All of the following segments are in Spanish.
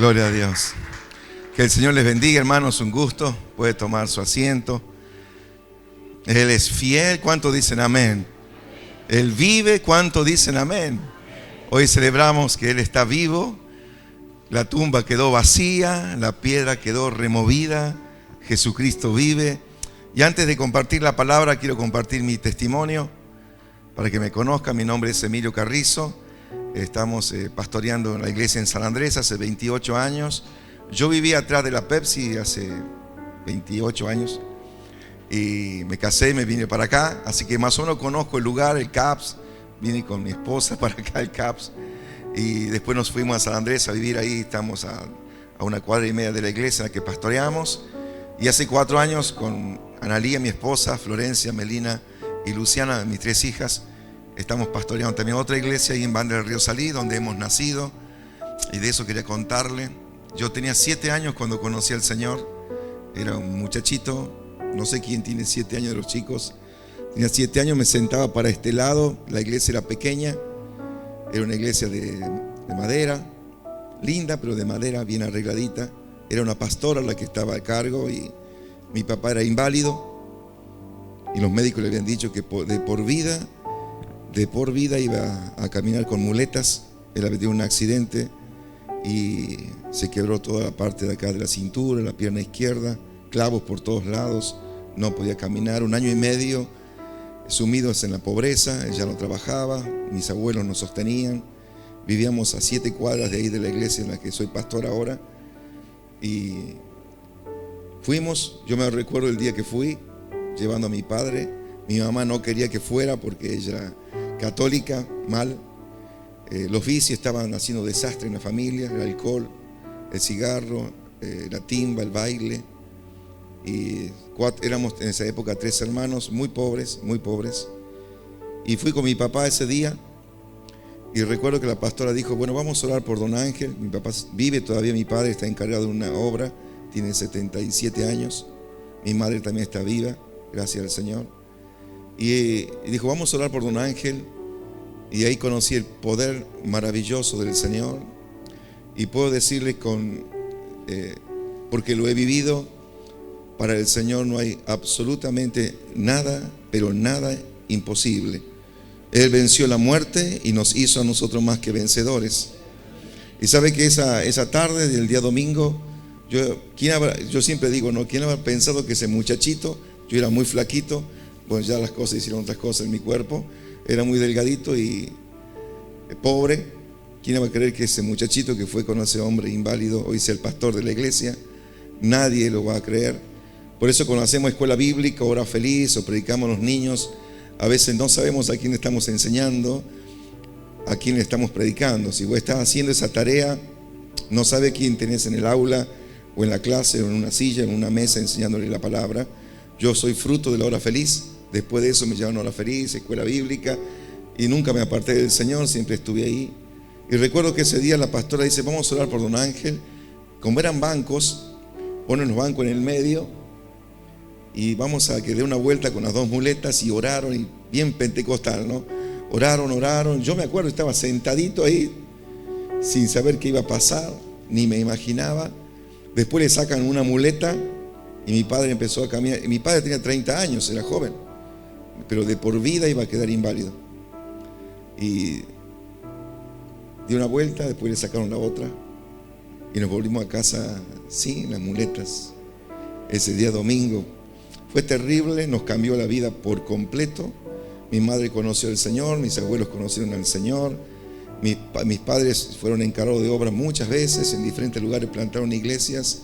Gloria a Dios. Que el Señor les bendiga, hermanos, un gusto. Puede tomar su asiento. Él es fiel. ¿Cuánto dicen amén? Él vive. ¿Cuánto dicen amén? Hoy celebramos que Él está vivo. La tumba quedó vacía, la piedra quedó removida. Jesucristo vive. Y antes de compartir la palabra, quiero compartir mi testimonio para que me conozcan. Mi nombre es Emilio Carrizo. Estamos pastoreando en la iglesia en San Andrés hace 28 años. Yo vivía atrás de la Pepsi hace 28 años y me casé y me vine para acá, así que más o menos conozco el lugar, el CAPS. Vine con mi esposa para acá, el CAPS, y después nos fuimos a San Andrés a vivir ahí. Estamos a una cuadra y media de la iglesia en la que pastoreamos. Y hace 4 años con Analía, mi esposa, Florencia, Melina y Luciana, mis 3 hijas, estamos pastoreando también otra iglesia ahí en Bandera del Río Salí, donde hemos nacido. Y de eso quería contarle. Yo tenía 7 años cuando conocí al Señor. Era un muchachito. No sé quién tiene 7 años de los chicos. Tenía 7 años, me sentaba para este lado. La iglesia era pequeña. Era una iglesia de madera. Linda, pero de madera, bien arregladita. Era una pastora la que estaba a cargo y mi papá era inválido. Y los médicos le habían dicho que de por vida iba a caminar con muletas. Él había tenido un accidente y se quebró toda la parte de acá de la cintura, la pierna izquierda, clavos por todos lados, no podía caminar. 1 año y medio sumidos en la pobreza. Él ya no trabajaba, mis abuelos nos sostenían. Vivíamos a 7 cuadras de ahí de la iglesia en la que soy pastor ahora. Y fuimos, yo me recuerdo el día que fui, llevando a mi padre. Mi mamá no quería que fuera porque ella era católica, mal. Los vicios estaban haciendo desastre en la familia: el alcohol, el cigarro, la timba, el baile. Y éramos en esa época 3 hermanos, muy pobres, muy pobres. Y fui con mi papá ese día y recuerdo que la pastora dijo: bueno, vamos a orar por don Ángel. Mi papá vive todavía, mi padre está encargado de una obra, tiene 77 años. Mi madre también está viva, gracias al Señor. Y dijo: vamos a orar por don Ángel. Y ahí conocí el poder maravilloso del Señor. Y puedo decirles porque lo he vivido, para el Señor no hay absolutamente nada, pero nada imposible. Él venció la muerte y nos hizo a nosotros más que vencedores. Y sabe que esa tarde del día domingo, yo siempre digo, ¿no? ¿Quién habrá pensado que ese muchachito, yo era muy flaquito, bueno, ya las cosas hicieron otras cosas en mi cuerpo, era muy delgadito y pobre? ¿Quién va a creer que ese muchachito que fue con ese hombre inválido hoy sea el pastor de la iglesia? Nadie lo va a creer. Por eso cuando hacemos escuela bíblica, hora feliz, o predicamos a los niños, a veces no sabemos a quién estamos enseñando, a quién le estamos predicando. Si vos estás haciendo esa tarea, no sabes quién tenés en el aula o en la clase o en una silla, en una mesa enseñándole la palabra. Yo soy fruto de la hora feliz. Después de eso me llevaron a hora feliz, escuela bíblica, y nunca me aparté del Señor, siempre estuve ahí. Y recuerdo que ese día la pastora dice: vamos a orar por don Ángel. Como eran bancos, ponen los bancos en el medio y vamos a que dé una vuelta con las 2 muletas. Y oraron, y bien pentecostal, ¿no? Oraron. Yo me acuerdo, estaba sentadito ahí sin saber qué iba a pasar, ni me imaginaba. Después le sacan una muleta y mi padre empezó a caminar. Mi padre tenía 30 años, era joven, pero de por vida iba a quedar inválido. Y dio una vuelta, después le sacaron la otra y nos volvimos a casa sin las muletas. Ese día domingo fue terrible, nos cambió la vida por completo. Mi madre conoció al Señor, mis abuelos conocieron al Señor. Mis padres fueron encargados de obras muchas veces, en diferentes lugares plantaron iglesias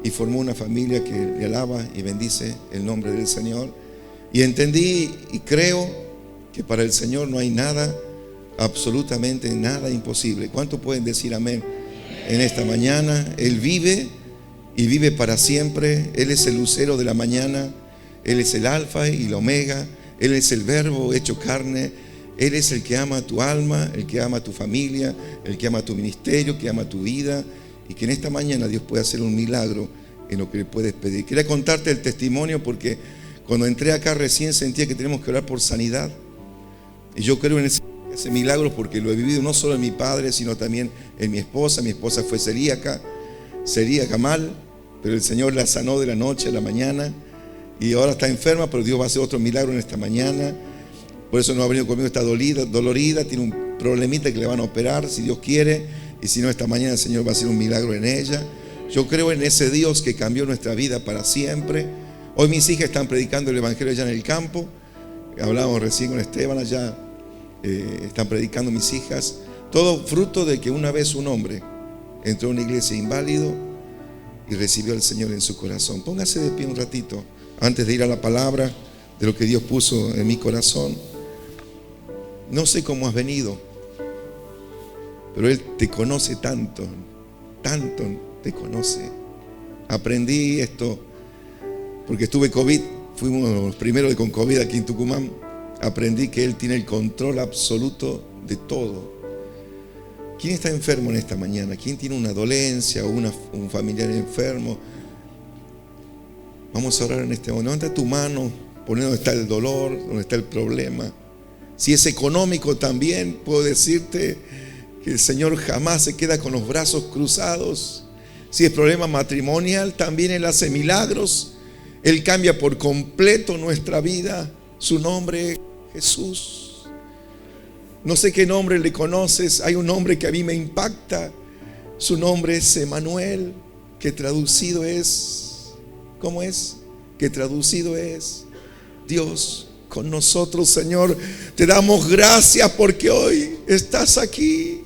y formó una familia que le alaba y bendice el nombre del Señor. Y entendí y creo que para el Señor no hay nada, absolutamente nada imposible. ¿Cuántos pueden decir amén en esta mañana? Él vive y vive para siempre. Él es el lucero de la mañana. Él es el alfa y el omega. Él es el verbo hecho carne. Él es el que ama a tu alma, el que ama a tu familia, el que ama a tu ministerio, que ama tu vida. Y que en esta mañana Dios puede hacer un milagro en lo que le puedes pedir. Quería contarte el testimonio porque cuando entré acá recién sentía que tenemos que orar por sanidad. Y yo creo en Hace milagros porque lo he vivido no solo en mi padre, sino también en mi esposa. Mi esposa fue celíaca mal, pero el Señor la sanó de la noche a la mañana y ahora está enferma, pero Dios va a hacer otro milagro en esta mañana. Por eso no ha venido conmigo, está dolorida, tiene un problemita que le van a operar si Dios quiere, y si no, esta mañana el Señor va a hacer un milagro en ella. Yo creo en ese Dios que cambió nuestra vida para siempre. Hoy mis hijas están predicando el evangelio allá en el campo. Hablábamos recién con Esteban allá. Están predicando mis hijas. Todo fruto de que una vez un hombre entró a una iglesia inválido y recibió al Señor en su corazón. Póngase de pie un ratito antes de ir a la palabra de lo que Dios puso en mi corazón. No sé cómo has venido, pero Él te conoce tanto te conoce. Aprendí esto porque estuve COVID, fuimos los primeros con COVID aquí en Tucumán. Aprendí que Él tiene el control absoluto de todo. ¿Quién está enfermo en esta mañana? ¿Quién tiene una dolencia o un familiar enfermo? Vamos a orar en este momento. Levanta tu mano, poné donde está el dolor, donde está el problema. Si es económico también, puedo decirte que el Señor jamás se queda con los brazos cruzados. Si es problema matrimonial, también Él hace milagros. Él cambia por completo nuestra vida. Su nombre es Jesús. No sé qué nombre le conoces. Hay un nombre que a mí me impacta. Su nombre es Emmanuel, que traducido es, ¿cómo es? Que traducido es Dios con nosotros. Señor, te damos gracias porque hoy estás aquí.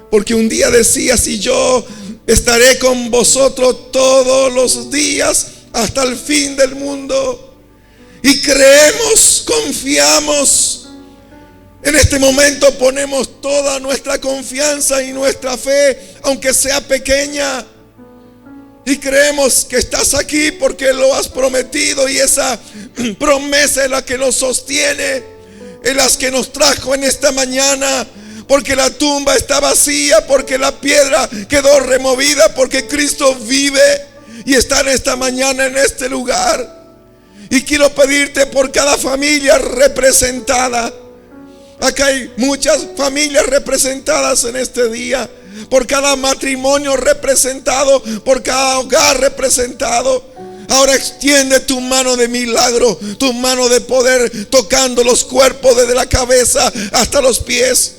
Porque un día decías: y yo estaré con vosotros todos los días hasta el fin del mundo. Y creemos, confiamos. En este momento ponemos toda nuestra confianza y nuestra fe, aunque sea pequeña. Y creemos que estás aquí porque lo has prometido, y esa promesa es la que nos sostiene, es la que nos trajo en esta mañana. Porque la tumba está vacía, porque la piedra quedó removida, porque Cristo vive y está en esta mañana en este lugar. Y quiero pedirte por cada familia representada. Acá hay muchas familias representadas en este día. Por cada matrimonio representado, por cada hogar representado. Ahora extiende tu mano de milagro, tu mano de poder, tocando los cuerpos desde la cabeza hasta los pies.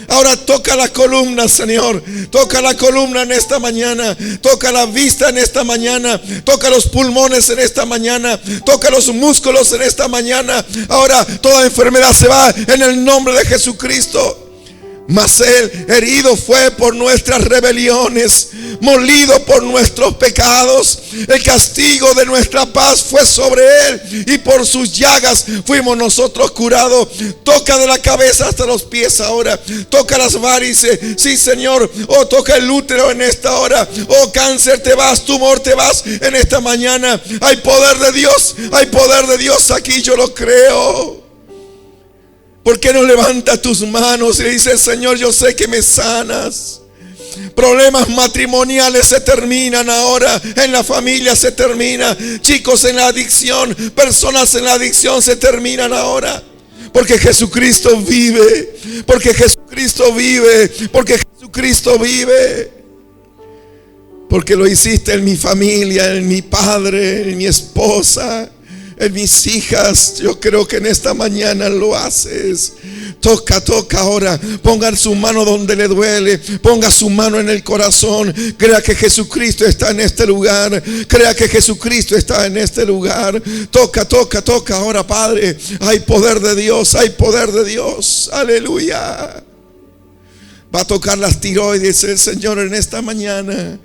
Ahora toca la columna, Señor. Toca la columna en esta mañana. Toca la vista en esta mañana. Toca los pulmones en esta mañana. Toca los músculos en esta mañana. Ahora toda enfermedad se va en el nombre de Jesucristo. Mas Él herido fue por nuestras rebeliones, molido por nuestros pecados. El castigo de nuestra paz fue sobre Él, y por sus llagas fuimos nosotros curados. Toca de la cabeza hasta los pies ahora. Toca las varices, sí, Señor. Oh, toca el útero en esta hora. Oh, cáncer te vas, tumor te vas en esta mañana. Hay poder de Dios, hay poder de Dios aquí, yo lo creo. ¿Por qué no levantas tus manos y dices: Señor, yo sé que me sanas? Problemas matrimoniales se terminan ahora. En la familia se termina. Chicos en la adicción, personas en la adicción se terminan ahora. Porque Jesucristo vive. Porque Jesucristo vive. Porque Jesucristo vive. Porque lo hiciste en mi familia, en mi padre, en mi esposa, en mis hijas. Yo creo que en esta mañana lo haces. Toca ahora. Ponga su mano donde le duele. Ponga su mano en el corazón. Crea que Jesucristo está en este lugar. Crea que Jesucristo está en este lugar. Toca ahora, Padre. Hay poder de Dios. Hay poder de Dios. Aleluya. Va a tocar las tiroides el Señor en esta mañana.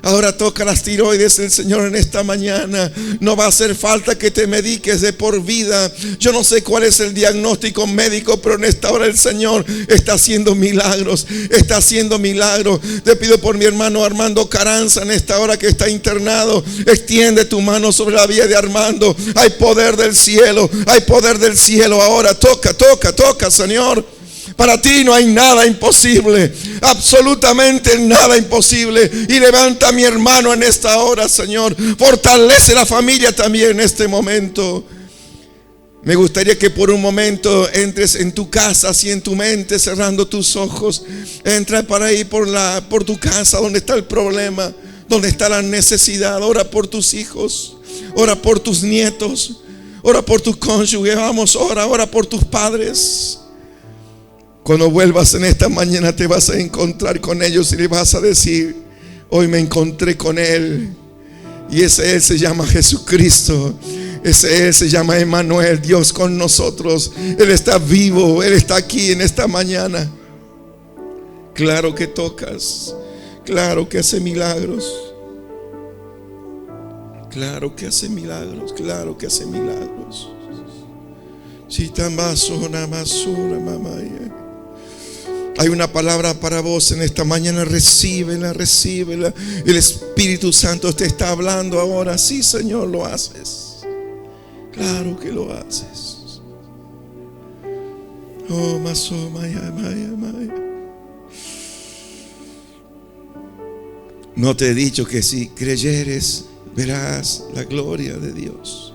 Ahora toca las tiroides el Señor en esta mañana. No va a hacer falta que te mediques de por vida. Yo no sé cuál es el diagnóstico médico, pero en esta hora el Señor está haciendo milagros. Está haciendo milagros. Te pido por mi hermano Armando Caranza en esta hora que está internado. Extiende tu mano sobre la vida de Armando. Hay poder del cielo. Hay poder del cielo ahora. Toca, Señor. Para ti no hay nada imposible, absolutamente nada imposible. Y levanta a mi hermano en esta hora, Señor. Fortalece la familia también en este momento. Me gustaría que por un momento entres en tu casa, así en tu mente, cerrando tus ojos. Entra para ahí por tu casa, donde está el problema, donde está la necesidad. Ora por tus hijos, ora por tus nietos, ora por tu cónyuge. Vamos, ora por tus padres. Cuando vuelvas en esta mañana te vas a encontrar con ellos y le vas a decir: hoy me encontré con Él. Y ese Él se llama Jesucristo. Ese Él se llama Emmanuel, Dios con nosotros. Él está vivo, Él está aquí en esta mañana. Claro que tocas, claro que hace milagros. Claro que hace milagros, claro que hace milagros. Si tan basura, mamá. Hay una palabra para vos en esta mañana. Recíbela, recíbela. El Espíritu Santo te está hablando ahora. Sí, Señor, lo haces. Claro que lo haces. Oh, maso, maya. No te he dicho que si creyeres verás la gloria de Dios.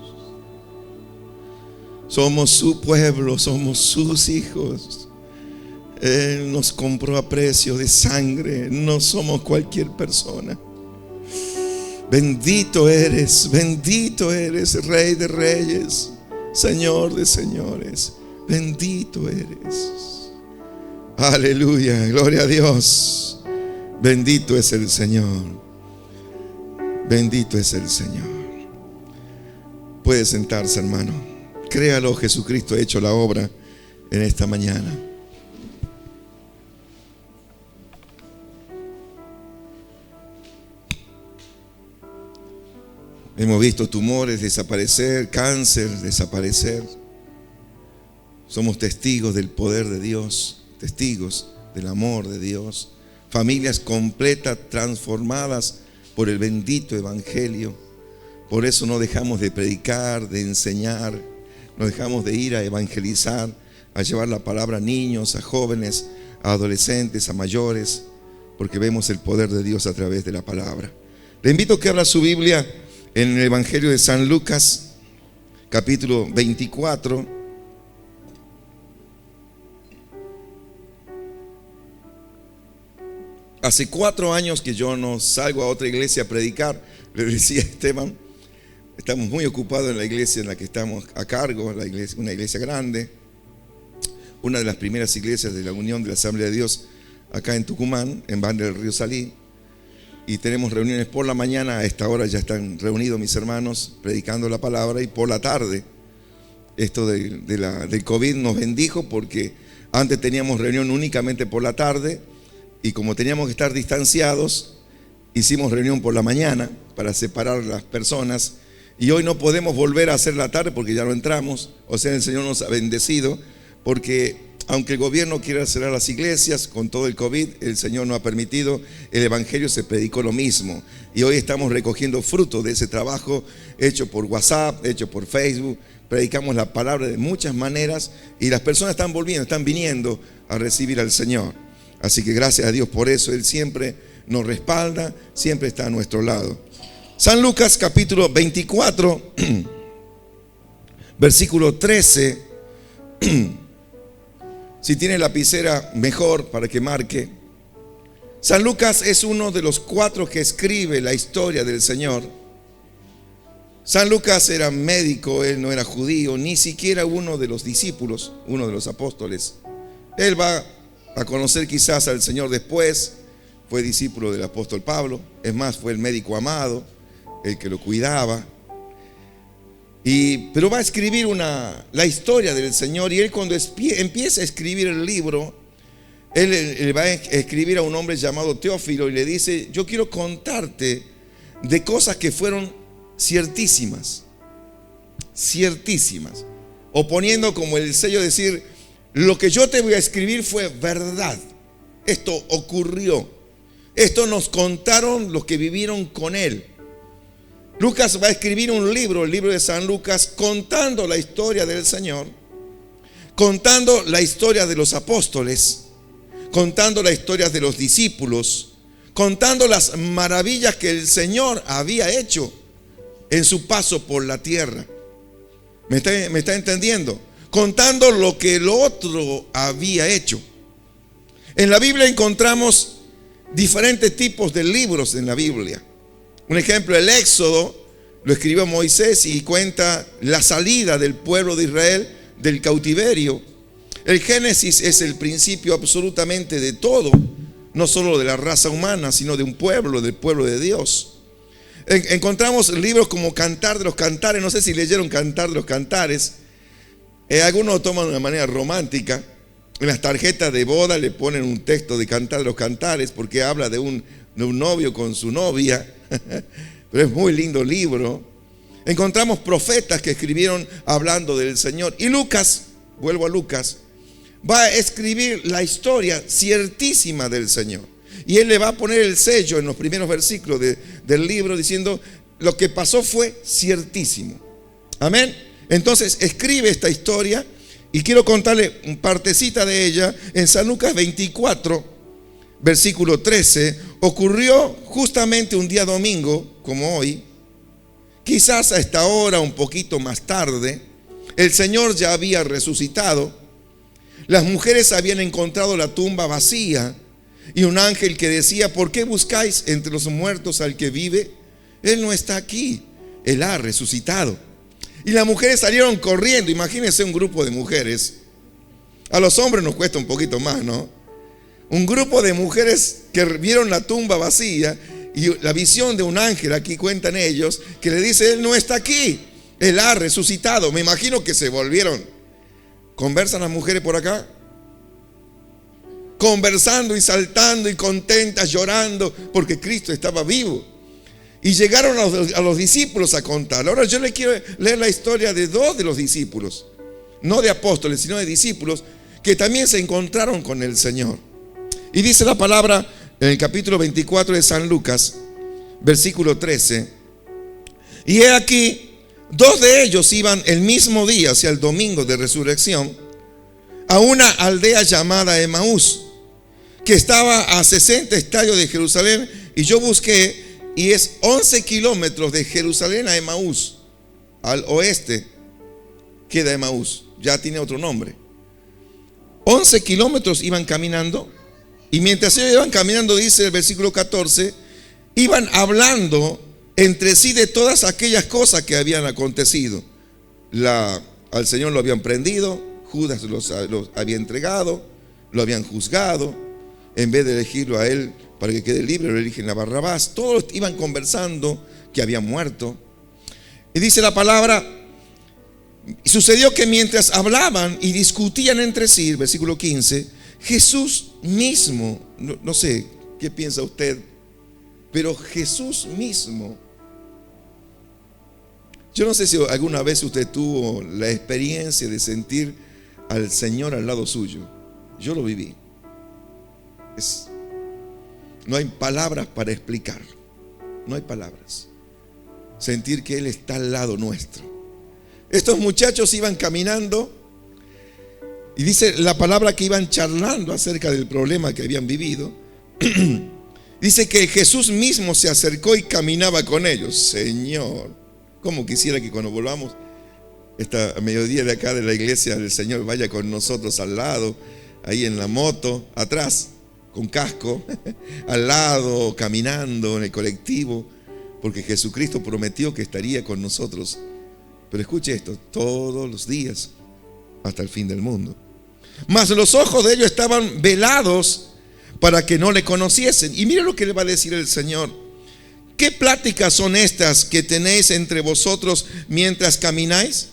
Somos su pueblo, somos sus hijos. Él nos compró a precio de sangre. No somos cualquier persona. Bendito eres, Rey de reyes, Señor de señores. Bendito eres. Aleluya, gloria a Dios. Bendito es el Señor. Bendito es el Señor. Puede sentarse, hermano. Créalo, Jesucristo ha hecho la obra en esta mañana. Hemos visto tumores desaparecer, cáncer desaparecer. Somos testigos del poder de Dios, testigos del amor de Dios. Familias completas transformadas por el bendito evangelio. Por eso no dejamos de predicar, de enseñar, no dejamos de ir a evangelizar, a llevar la palabra a niños, a jóvenes, a adolescentes, a mayores, porque vemos el poder de Dios a través de la palabra. Le invito a que abra su Biblia en el Evangelio de San Lucas, capítulo 24. Hace 4 años que yo no salgo a otra iglesia a predicar. Le decía a Esteban, estamos muy ocupados en la iglesia en la que estamos a cargo, una iglesia grande, una de las primeras iglesias de la Unión de la Asamblea de Dios acá en Tucumán, en Banda del Río Salí. Y tenemos reuniones por la mañana. A esta hora ya están reunidos mis hermanos predicando la palabra. Y por la tarde, esto del COVID nos bendijo, porque antes teníamos reunión únicamente por la tarde, y como teníamos que estar distanciados, hicimos reunión por la mañana para separar las personas. Y hoy no podemos volver a hacer la tarde porque ya no entramos. O sea, el Señor nos ha bendecido, porque aunque el gobierno quiera cerrar las iglesias con todo el COVID, el Señor no ha permitido. El evangelio se predicó lo mismo. Y hoy estamos recogiendo fruto de ese trabajo hecho por WhatsApp, hecho por Facebook. Predicamos la palabra de muchas maneras y las personas están volviendo, están viniendo a recibir al Señor. Así que gracias a Dios por eso. Él siempre nos respalda, siempre está a nuestro lado. San Lucas capítulo 24, versículo 13. Si tiene lapicera, mejor para que marque. San Lucas es uno de los 4 que escribe la historia del Señor. San Lucas era médico, él no era judío, ni siquiera uno de los discípulos, uno de los apóstoles. Él va a conocer quizás al Señor después. Fue discípulo del apóstol Pablo. Es más, fue el médico amado, el que lo cuidaba. Pero va a escribir la historia del Señor. Y él, cuando empieza a escribir el libro, él va a escribir a un hombre llamado Teófilo y le dice: yo quiero contarte de cosas que fueron ciertísimas, o poniendo como el sello, decir: lo que yo te voy a escribir fue verdad. Esto ocurrió, esto nos contaron los que vivieron con él. Lucas va a escribir un libro, el libro de San Lucas, contando la historia del Señor, contando la historia de los apóstoles, contando la historia de los discípulos, contando las maravillas que el Señor había hecho en su paso por la tierra. Me está entendiendo? Contando lo que el otro había hecho. En la Biblia encontramos diferentes tipos de libros en la Biblia. Un ejemplo, el Éxodo lo escribió Moisés y cuenta la salida del pueblo de Israel del cautiverio. El Génesis es el principio absolutamente de todo, no solo de la raza humana, sino de un pueblo, del pueblo de Dios. Encontramos libros como Cantar de los Cantares. No sé si leyeron Cantar de los Cantares. Algunos lo toman de una manera romántica. En las tarjetas de boda le ponen un texto de Cantar de los Cantares porque habla de un novio con su novia. Pero es muy lindo libro. Encontramos profetas que escribieron hablando del Señor. Y Lucas, vuelvo a Lucas, va a escribir la historia ciertísima del Señor. Y él le va a poner el sello en los primeros versículos del libro diciendo: lo que pasó fue ciertísimo. Amén. Entonces escribe esta historia y quiero contarle una partecita de ella. En San Lucas 24, versículo 13, ocurrió justamente un día domingo como hoy. Quizás a esta hora, un poquito más tarde, el Señor ya había resucitado. Las mujeres habían encontrado la tumba vacía y un ángel que decía: ¿por qué buscáis entre los muertos al que vive? Él no está aquí, Él ha resucitado. Y las mujeres salieron corriendo. Imagínense un grupo de mujeres. A los hombres nos cuesta un poquito más, ¿no? Un grupo de mujeres que vieron la tumba vacía y la visión de un ángel, aquí cuentan ellos, que le dice: Él no está aquí, Él ha resucitado. Me imagino que se volvieron. ¿Conversan las mujeres por acá? Conversando y saltando y contentas, llorando porque Cristo estaba vivo. Y llegaron a los discípulos a contar. Ahora yo le quiero leer la historia de dos de los discípulos, no de apóstoles, sino de discípulos que también se encontraron con el Señor. Y dice la palabra en el capítulo 24 de San Lucas, versículo 13: y he aquí, dos de ellos iban el mismo día, hacia el domingo de resurrección, a una aldea llamada Emaús, que estaba a 60 estadios de Jerusalén. Y yo busqué, y es 11 kilómetros de Jerusalén a Emaús. Al oeste queda Emaús, ya tiene otro nombre. 11 kilómetros iban caminando. Y mientras ellos iban caminando, dice el versículo 14, iban hablando entre sí de todas aquellas cosas que habían acontecido. Al Señor lo habían prendido, Judas los había entregado, lo habían juzgado. En vez de elegirlo a él para que quede libre, lo eligen a Barrabás. Todos iban conversando que había muerto. Y dice la palabra: y sucedió que mientras hablaban y discutían entre sí, versículo 15, Jesús mismo, no sé qué piensa usted, pero Jesús mismo. Yo no sé si alguna vez usted tuvo la experiencia de sentir al Señor al lado suyo. Yo lo viví. No hay palabras para explicarlo. No hay palabras. Sentir que Él está al lado nuestro. Estos muchachos iban caminando y dice la palabra que iban charlando acerca del problema que habían vivido. Dice que Jesús mismo se acercó y caminaba con ellos. Señor, cómo quisiera que cuando volvamos a mediodía de acá de la iglesia del Señor vaya con nosotros al lado, ahí en la moto, atrás, con casco, al lado, caminando en el colectivo, porque Jesucristo prometió que estaría con nosotros. Pero escuche esto: todos los días hasta el fin del mundo. Mas los ojos de ellos estaban velados para que no le conociesen. Y mire lo que le va a decir el Señor: ¿qué pláticas son estas que tenéis entre vosotros mientras camináis?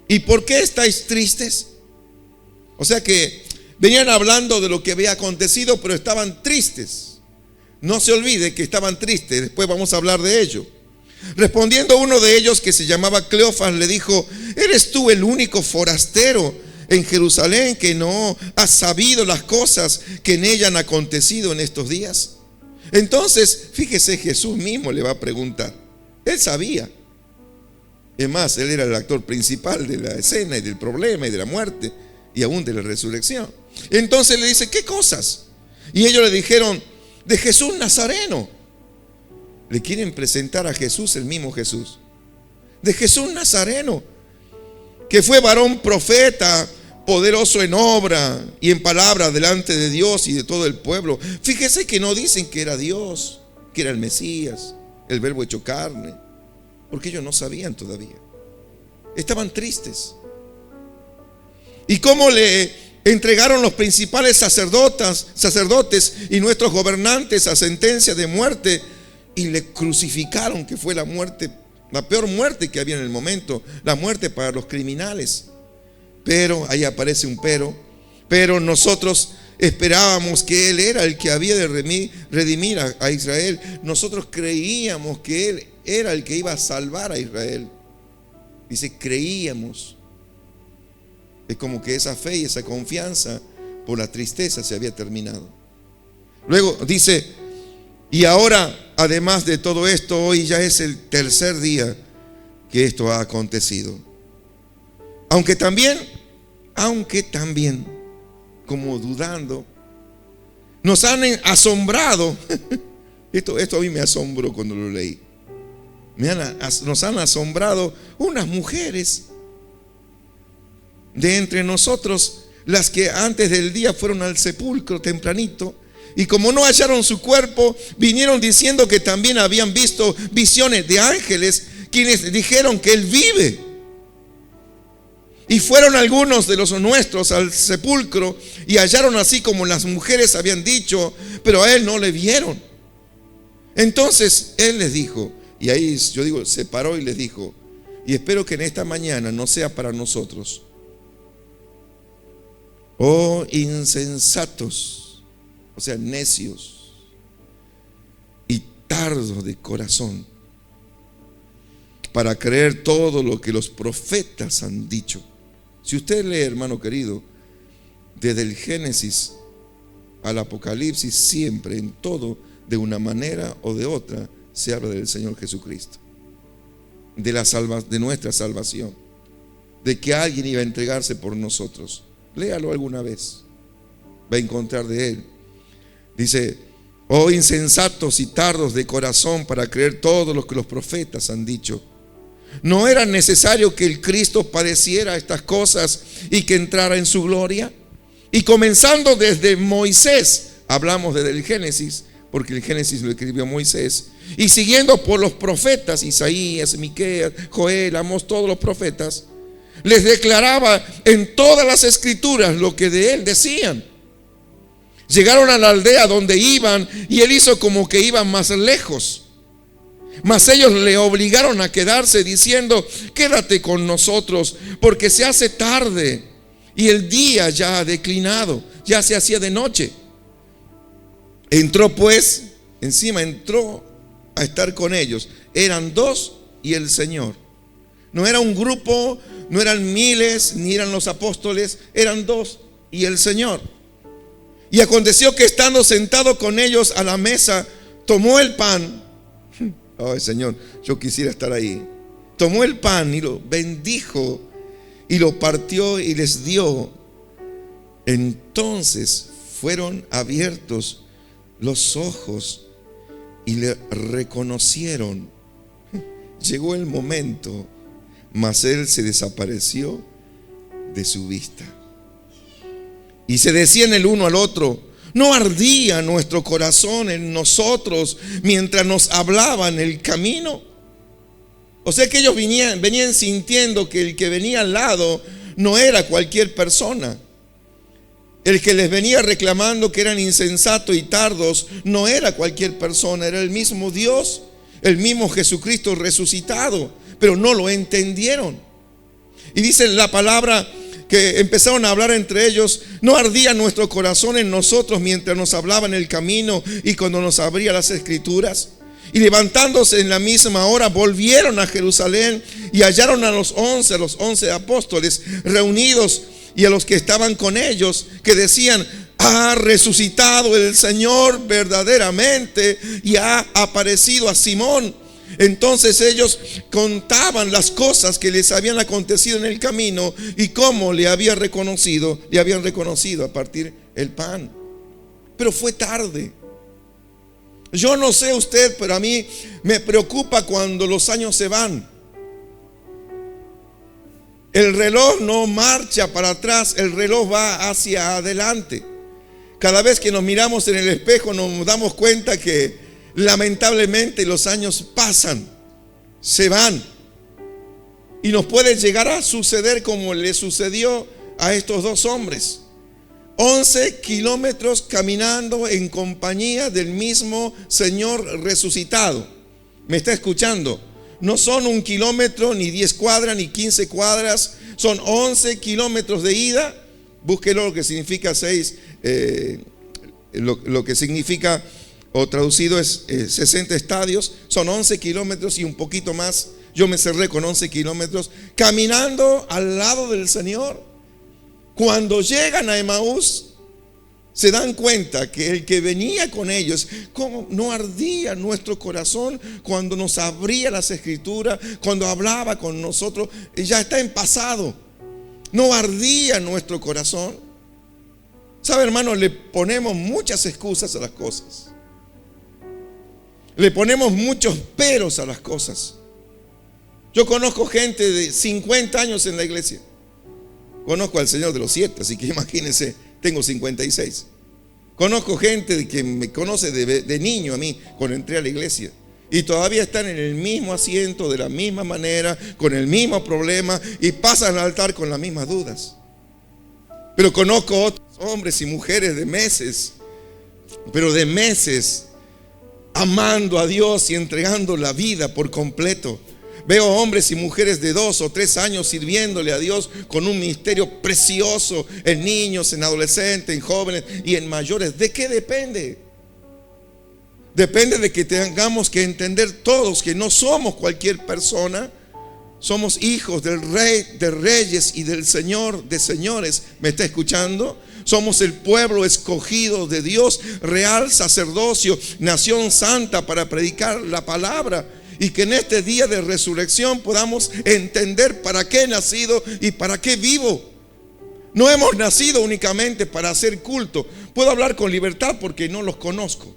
¿Y por qué estáis tristes? O sea que venían hablando de lo que había acontecido, pero estaban tristes. No se olvide que estaban tristes. Después vamos a hablar de ello. Respondiendo uno de ellos, que se llamaba Cleofas, le dijo: ¿eres tú el único forastero en Jerusalén que no has sabido las cosas que en ella han acontecido en estos días? Entonces, fíjese, Jesús mismo le va a preguntar. Él sabía. Es más, él era el actor principal de la escena y del problema y de la muerte y aún de la resurrección. Entonces le dice: ¿qué cosas? Y ellos le dijeron: de Jesús Nazareno. Le quieren presentar a Jesús, el mismo Jesús. De Jesús Nazareno, que fue varón profeta, poderoso en obra y en palabra delante de Dios y de todo el pueblo. Fíjese que no dicen que era Dios, que era el Mesías, el verbo hecho carne, porque ellos no sabían todavía. Estaban tristes. Y cómo le entregaron los principales sacerdotes y nuestros gobernantes a sentencia de muerte y le crucificaron, que fue la muerte, la peor muerte que había en el momento, la muerte para los criminales. Pero, ahí aparece un pero nosotros esperábamos que Él era el que había de redimir a Israel. Nosotros creíamos que Él era el que iba a salvar a Israel. Dice, creíamos. Es como que esa fe y esa confianza por la tristeza se había terminado. Luego dice, y ahora, además de todo esto, hoy ya es el tercer día que esto ha acontecido. Aunque también, como dudando, nos han asombrado. Esto a mí me asombró cuando lo leí. Nos han asombrado unas mujeres de entre nosotros, las que antes del día fueron al sepulcro tempranito, y como no hallaron su cuerpo, vinieron diciendo que también habían visto visiones de ángeles, quienes dijeron que Él vive. Y fueron algunos de los nuestros al sepulcro y hallaron así como las mujeres habían dicho, pero a Él no le vieron. Entonces Él les dijo, y ahí yo digo, se paró y les dijo, y espero que en esta mañana no sea para nosotros: oh insensatos, o sea, necios y tardos de corazón, para creer todo lo que los profetas han dicho. Si usted lee, hermano querido, desde el Génesis al Apocalipsis, siempre, en todo, de una manera o de otra, se habla del Señor Jesucristo, de nuestra salvación, de que alguien iba a entregarse por nosotros. Léalo alguna vez, va a encontrar de Él. Dice, oh insensatos y tardos de corazón, para creer todo lo que los profetas han dicho. ¿No era necesario que el Cristo padeciera estas cosas y que entrara en su gloria? Y comenzando desde Moisés, hablamos desde el Génesis, porque el Génesis lo escribió Moisés, y siguiendo por los profetas, Isaías, Miqueas, Joel, Amós, todos los profetas, les declaraba en todas las escrituras lo que de Él decían. Llegaron a la aldea donde iban y Él hizo como que iban más lejos. Mas ellos le obligaron a quedarse, diciendo, quédate con nosotros, porque se hace tarde y el día ya ha declinado, ya se hacía de noche. Entró pues, entró a estar con ellos. Eran dos y el Señor. No era un grupo, no eran miles, ni eran los apóstoles, eran dos y el Señor. Y aconteció que estando sentado con ellos a la mesa, tomó el pan. Ay, Señor, yo quisiera estar ahí. Tomó el pan y lo bendijo y lo partió y les dio. Entonces fueron abiertos los ojos y le reconocieron. Llegó el momento, mas Él se desapareció de su vista. Y se decían el uno al otro, ¿no ardía nuestro corazón en nosotros mientras nos hablaba en el camino? O sea que ellos venían sintiendo que el que venía al lado no era cualquier persona. El que les venía reclamando que eran insensatos y tardos no era cualquier persona, era el mismo Dios, el mismo Jesucristo resucitado, pero no lo entendieron. Y dice la palabra que empezaron a hablar entre ellos, ¿no ardía nuestro corazón en nosotros mientras nos hablaba en el camino y cuando nos abría las escrituras? Y levantándose en la misma hora, volvieron a Jerusalén y hallaron a los 11 apóstoles reunidos, y a los que estaban con ellos, que decían, ha resucitado el Señor verdaderamente y ha aparecido a Simón. Entonces ellos contaban las cosas que les habían acontecido en el camino y cómo le habían reconocido a partir el pan. Pero fue tarde. Yo no sé usted, pero a mí me preocupa cuando los años se van. El reloj no marcha para atrás, el reloj va hacia adelante. Cada vez que nos miramos en el espejo nos damos cuenta que lamentablemente los años pasan, se van. Y nos puede llegar a suceder como le sucedió a estos dos hombres. 11 kilómetros caminando en compañía del mismo Señor resucitado. ¿Me está escuchando? No son 1 kilómetro, ni 10 cuadras, ni 15 cuadras. Son 11 kilómetros de ida. Búsquelo lo que significa 6. Lo que significa, o traducido es 60 estadios. Son 11 kilómetros y un poquito más. Yo me cerré con 11 kilómetros caminando al lado del Señor. Cuando llegan a Emaús, se dan cuenta que el que venía con ellos, cómo no ardía nuestro corazón cuando nos abría las escrituras, cuando hablaba con nosotros. Ya está en pasado. No ardía nuestro corazón. ¿Sabe, hermano? Le ponemos muchas excusas a las cosas. Le ponemos muchos peros a las cosas. Yo conozco gente de 50 años en la iglesia. Conozco al Señor de los 7, así que imagínense, tengo 56. Conozco gente que me conoce de niño a mí, cuando entré a la iglesia. Y todavía están en el mismo asiento, de la misma manera, con el mismo problema, y pasan al altar con las mismas dudas. Pero conozco otros hombres y mujeres de meses, pero de meses, amando a Dios y entregando la vida por completo. Veo hombres y mujeres de 2 o 3 años sirviéndole a Dios con un ministerio precioso en niños, en adolescentes, en jóvenes y en mayores. ¿De qué depende? Depende de que tengamos que entender todos que no somos cualquier persona. Somos hijos del Rey de Reyes y del Señor de Señores. ¿Me está escuchando? Somos el pueblo escogido de Dios, real sacerdocio, nación santa para predicar la palabra. Y que en este día de resurrección podamos entender para qué he nacido y para qué vivo. No hemos nacido únicamente para hacer culto. Puedo hablar con libertad porque no los conozco.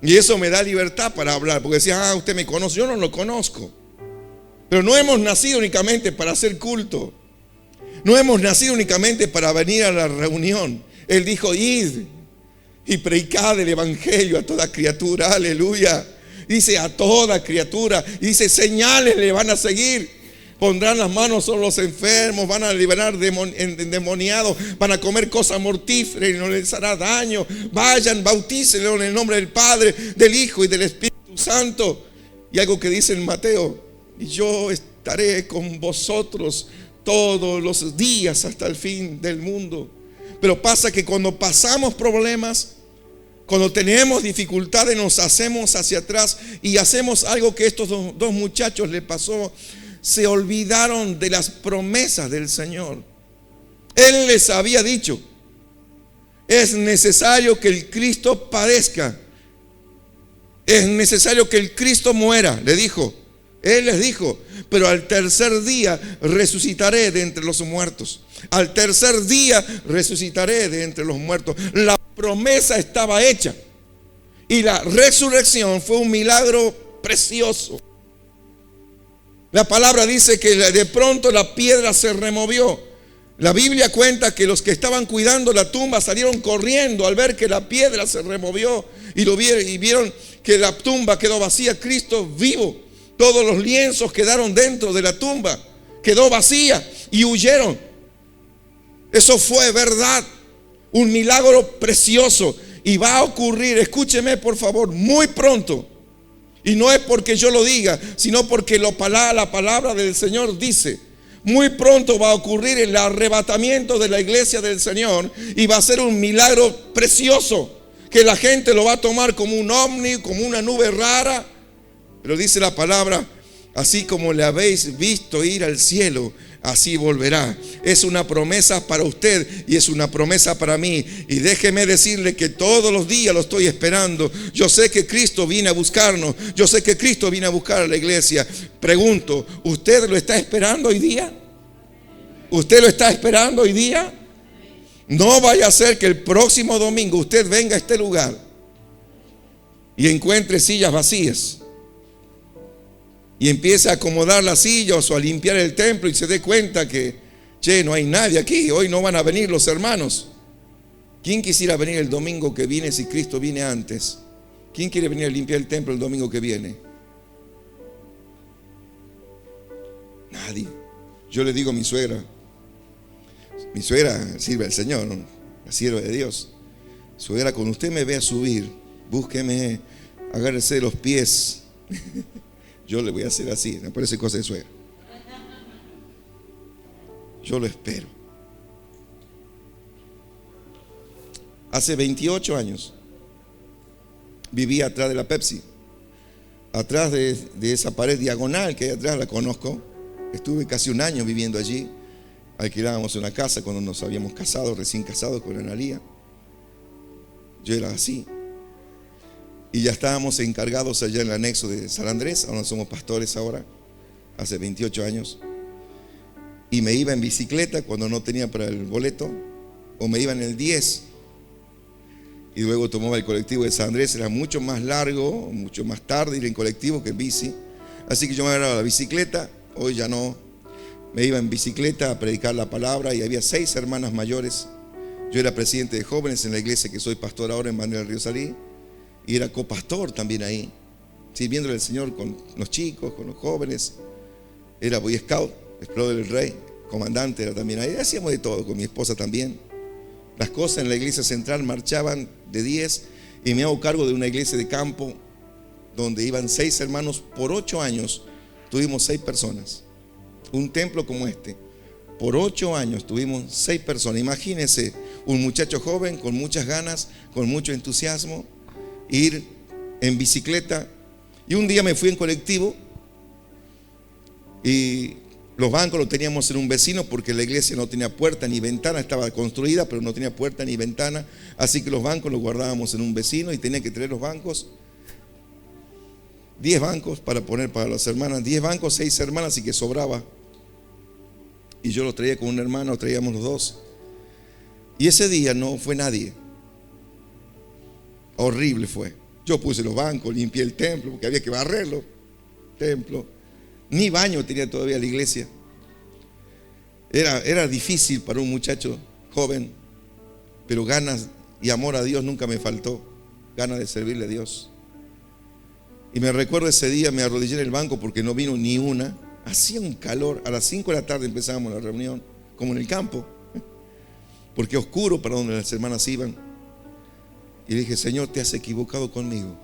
Y eso me da libertad para hablar. Porque decía, usted me conoce, yo no lo conozco. Pero no hemos nacido únicamente para hacer culto. No hemos nacido únicamente para venir a la reunión. Él dijo, id y predicad el evangelio a toda criatura. Aleluya. Dice a toda criatura. Dice señales le van a seguir. Pondrán las manos sobre los enfermos, van a liberar endemoniados, van a comer cosas mortíferas y no les hará daño. Vayan, bautícenlo en el nombre del Padre, del Hijo y del Espíritu Santo. Y algo que dice en Mateo, y yo estaré con vosotros todos los días hasta el fin del mundo. Pero pasa que cuando pasamos problemas, cuando tenemos dificultades, nos hacemos hacia atrás y hacemos algo que estos dos muchachos les pasó. Se olvidaron de las promesas del Señor. Él les había dicho, es necesario que el Cristo padezca. Es necesario que el Cristo muera, le dijo. Él les dijo, pero al tercer día resucitaré de entre los muertos. Al tercer día resucitaré de entre los muertos. La promesa estaba hecha. Y la resurrección fue un milagro precioso. La palabra dice que de pronto la piedra se removió. La Biblia cuenta que los que estaban cuidando la tumba salieron corriendo al ver que la piedra se removió y lo vieron, y vieron que la tumba quedó vacía. Cristo vivo. Todos los lienzos quedaron dentro de la tumba. Quedó vacía y huyeron. Eso fue verdad. Un milagro precioso. Y va a ocurrir, escúcheme por favor, muy pronto. Y no es porque yo lo diga, sino porque la palabra del Señor dice, muy pronto va a ocurrir el arrebatamiento de la iglesia del Señor. Y va a ser un milagro precioso, que la gente lo va a tomar como un ovni, como una nube rara. Pero dice la palabra, así como le habéis visto ir al cielo, así volverá. Es una promesa para usted y es una promesa para mí. Y déjeme decirle que todos los días lo estoy esperando. Yo sé que Cristo viene a buscarnos. Yo sé que Cristo viene a buscar a la iglesia. Pregunto, ¿usted lo está esperando hoy día? ¿Usted lo está esperando hoy día? No vaya a ser que el próximo domingo usted venga a este lugar y encuentre sillas vacías. y empiece a acomodar las sillas o a limpiar el templo y se dé cuenta que, che, no hay nadie aquí, hoy no van a venir los hermanos. ¿Quién quisiera venir el domingo que viene si Cristo viene antes? ¿Quién quiere venir a limpiar el templo el domingo que viene? Nadie. Yo le digo a mi suegra sirve al Señor, ¿no? La sierva de Dios. Suegra, cuando usted me vea subir, búsqueme, agárrese de los pies. Yo le voy a hacer así, me parece cosa de suegra. Yo lo espero. Hace 28 años vivía atrás de la Pepsi, atrás de esa pared diagonal que hay atrás, la conozco. Estuve casi un año viviendo allí. Alquilábamos una casa cuando nos habíamos casado, recién casados con Analía. Yo era así. Y ya estábamos encargados allá en el anexo de San Andrés. Ahora somos pastores ahora, hace 28 años. Y me iba en bicicleta cuando no tenía para el boleto, o me iba en el 10. Y luego tomaba el colectivo de San Andrés. Era mucho más largo, mucho más tarde ir en colectivo que en bici. Así que yo me agarraba la bicicleta. Hoy ya no. Me iba en bicicleta a predicar la palabra y había 6 hermanas mayores. Yo era presidente de jóvenes en la iglesia que soy pastor ahora en Bandera del Río Salí, y era copastor también ahí, sirviéndole al Señor con los chicos, con los jóvenes. Era Boy Scout, explorador del Rey, comandante era también ahí. Hacíamos de todo, con mi esposa también. Las cosas en la iglesia central marchaban de 10 y me hago cargo de una iglesia de campo donde iban 6 hermanos. Por 8 años tuvimos 6 personas. Un templo como este, por 8 años tuvimos 6 personas. Imagínense, un muchacho joven con muchas ganas, con mucho entusiasmo, ir en bicicleta. Y un día me fui en colectivo y los bancos los teníamos en un vecino porque la iglesia no tenía puerta ni ventana, estaba construida pero no tenía puerta ni ventana, así que los bancos los guardábamos en un vecino y tenía que traer los bancos. 10 bancos para poner para las hermanas, 10 bancos, 6 hermanas, y que sobraba. Y yo lo traía con un hermano, traíamos los 2. Y ese día no fue nadie. Horrible fue. Yo puse los bancos, limpié el templo, porque había que barrerlo. Templo. Ni baño tenía todavía la iglesia. Era difícil para un muchacho joven, pero ganas y amor a Dios nunca me faltó. Ganas de servirle a Dios. Y me recuerdo ese día, me arrodillé en el banco porque no vino ni una. Hacía un calor, a las 5 de la tarde empezábamos la reunión, como en el campo, porque oscuro para donde las hermanas iban. Y dije, Señor, te has equivocado conmigo,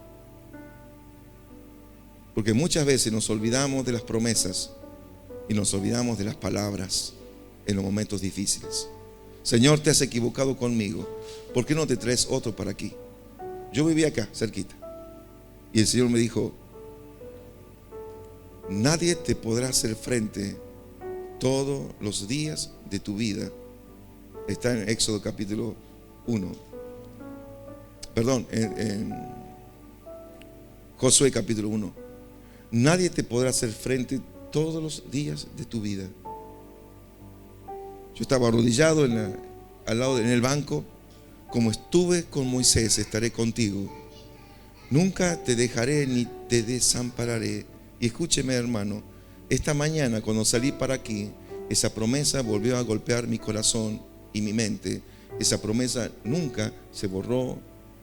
porque muchas veces nos olvidamos de las promesas y nos olvidamos de las palabras en los momentos difíciles. Señor, te has equivocado conmigo, ¿por qué no te traes otro para aquí? Yo vivía acá, cerquita, y el Señor me dijo, nadie te podrá hacer frente todos los días de tu vida. Está en Éxodo capítulo 1. Perdón, en Josué capítulo 1. Nadie te podrá hacer frente todos los días de tu vida. Yo estaba arrodillado al lado en el banco. Como estuve con Moisés, estaré contigo. Nunca te dejaré ni te desampararé. Y escúcheme, hermano, esta mañana cuando salí para aquí, esa promesa volvió a golpear mi corazón y mi mente. Esa promesa nunca se borró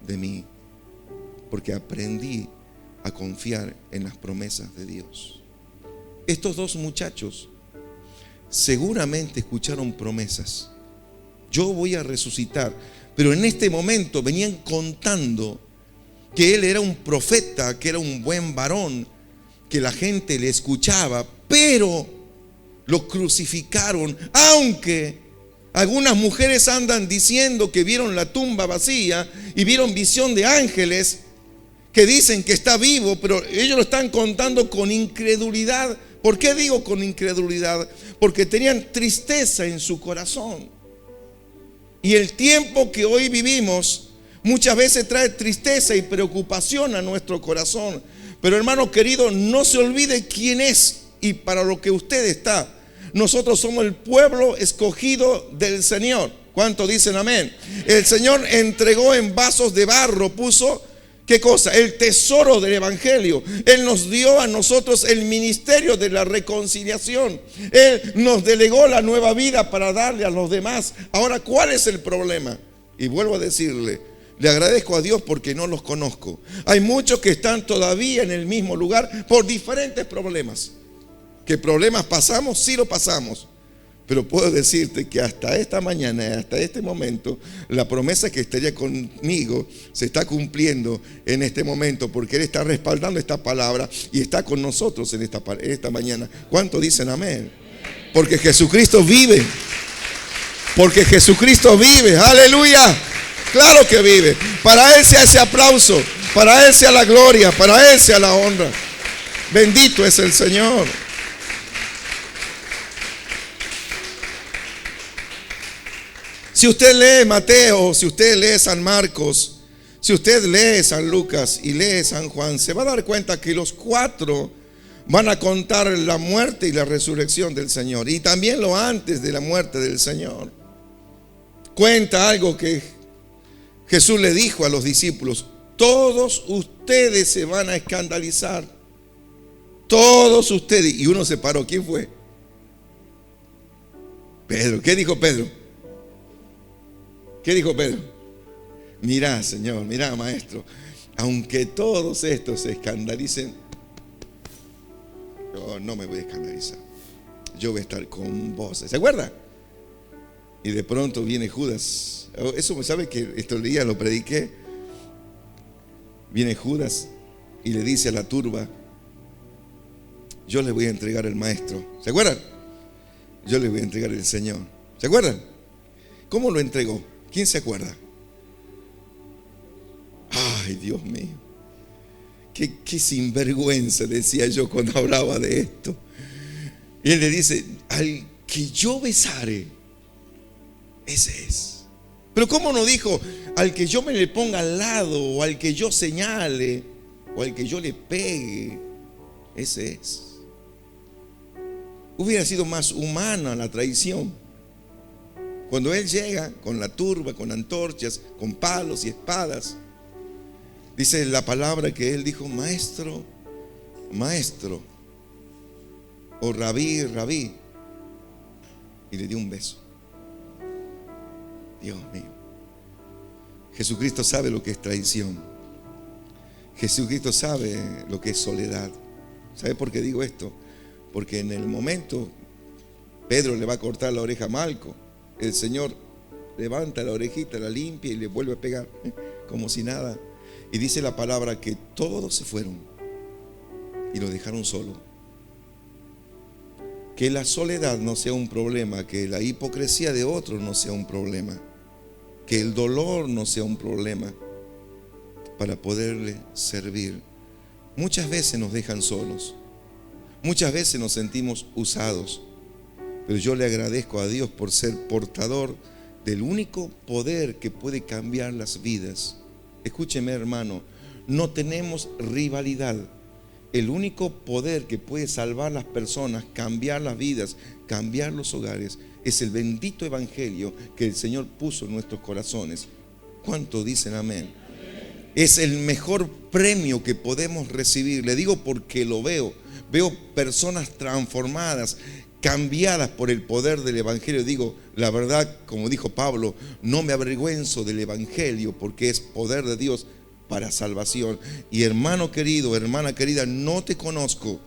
de mí, porque aprendí a confiar en las promesas de Dios. Estos 2 muchachos seguramente escucharon promesas. Yo voy a resucitar, pero en este momento venían contando que él era un profeta, que era un buen varón, que la gente le escuchaba, pero lo crucificaron. Aunque algunas mujeres andan diciendo que vieron la tumba vacía y vieron visión de ángeles que dicen que está vivo, pero ellos lo están contando con incredulidad. ¿Por qué digo con incredulidad? Porque tenían tristeza en su corazón. Y el tiempo que hoy vivimos muchas veces trae tristeza y preocupación a nuestro corazón. Pero hermano querido, no se olvide quién es y para lo que usted está. Nosotros somos el pueblo escogido del Señor. ¿Cuántos dicen amén? El Señor entregó en vasos de barro, puso ¿Qué cosa? El tesoro del evangelio. Él nos dio a nosotros el ministerio de la reconciliación. Él nos delegó la nueva vida para darle a los demás. Ahora, ¿cuál es el problema? Y vuelvo a decirle, le agradezco a Dios porque no los conozco. Hay muchos que están todavía en el mismo lugar por diferentes problemas. ¿Qué problemas pasamos? Sí lo pasamos. Pero puedo decirte que hasta esta mañana, hasta este momento, la promesa que estaría conmigo se está cumpliendo en este momento, porque Él está respaldando esta palabra y está con nosotros en esta mañana. ¿Cuántos dicen amén? Porque Jesucristo vive. Porque Jesucristo vive. Aleluya. Claro que vive. Para Él sea ese aplauso, para Él sea la gloria, para Él sea la honra. Bendito es el Señor. Si usted lee Mateo, si usted lee San Marcos, si usted lee San Lucas y lee San Juan, se va a dar cuenta que los cuatro van a contar la muerte y la resurrección del Señor, y también lo antes de la muerte del Señor. Cuenta algo que Jesús le dijo a los discípulos: todos ustedes se van a escandalizar, todos ustedes. Y uno se paró. ¿Quién fue? Pedro. ¿Qué dijo Pedro? ¿Qué dijo Pedro? Mirá, Señor, mirá, Maestro, aunque todos estos se escandalicen, yo no me voy a escandalizar. Yo voy a estar con vos. ¿Se acuerda? Y de pronto viene Judas. Eso, ¿sabe que estos días lo prediqué? Viene Judas y le dice a la turba: yo le voy a entregar al Maestro. ¿Se acuerdan? Yo le voy a entregar al Señor. ¿Se acuerdan? ¿Cómo lo entregó? ¿Quién se acuerda? Ay, Dios mío, qué sinvergüenza, decía yo cuando hablaba de esto. Y él le dice: al que yo besare, ese es. Pero ¿cómo no dijo al que yo me le ponga al lado, o al que yo señale, o al que yo le pegue? Ese es. Hubiera sido más humana la traición. Cuando Él llega con la turba, con antorchas, con palos y espadas, dice la palabra que Él dijo: Maestro, Maestro, o Rabí, Rabí, y le dio un beso. Dios mío. Jesucristo sabe lo que es traición. Jesucristo sabe lo que es soledad. ¿Sabe por qué digo esto? Porque en el momento Pedro le va a cortar la oreja a Malco, el Señor levanta la orejita, la limpia y le vuelve a pegar como si nada. Y dice la palabra que todos se fueron y lo dejaron solo. Que la soledad no sea un problema, que la hipocresía de otros no sea un problema, que el dolor no sea un problema para poderle servir. Muchas veces nos dejan solos, muchas veces nos sentimos usados. Pero yo le agradezco a Dios por ser portador del único poder que puede cambiar las vidas. Escúcheme, hermano, no tenemos rivalidad. El único poder que puede salvar las personas, cambiar las vidas, cambiar los hogares, es el bendito evangelio que el Señor puso en nuestros corazones. ¿Cuántos dicen amén? Es el mejor premio que podemos recibir. Le digo porque lo veo. Veo personas transformadas, cambiadas por el poder del evangelio. Digo, la verdad, como dijo Pablo, no me avergüenzo del evangelio, porque es poder de Dios para salvación. Y hermano querido, hermana querida, no te conozco.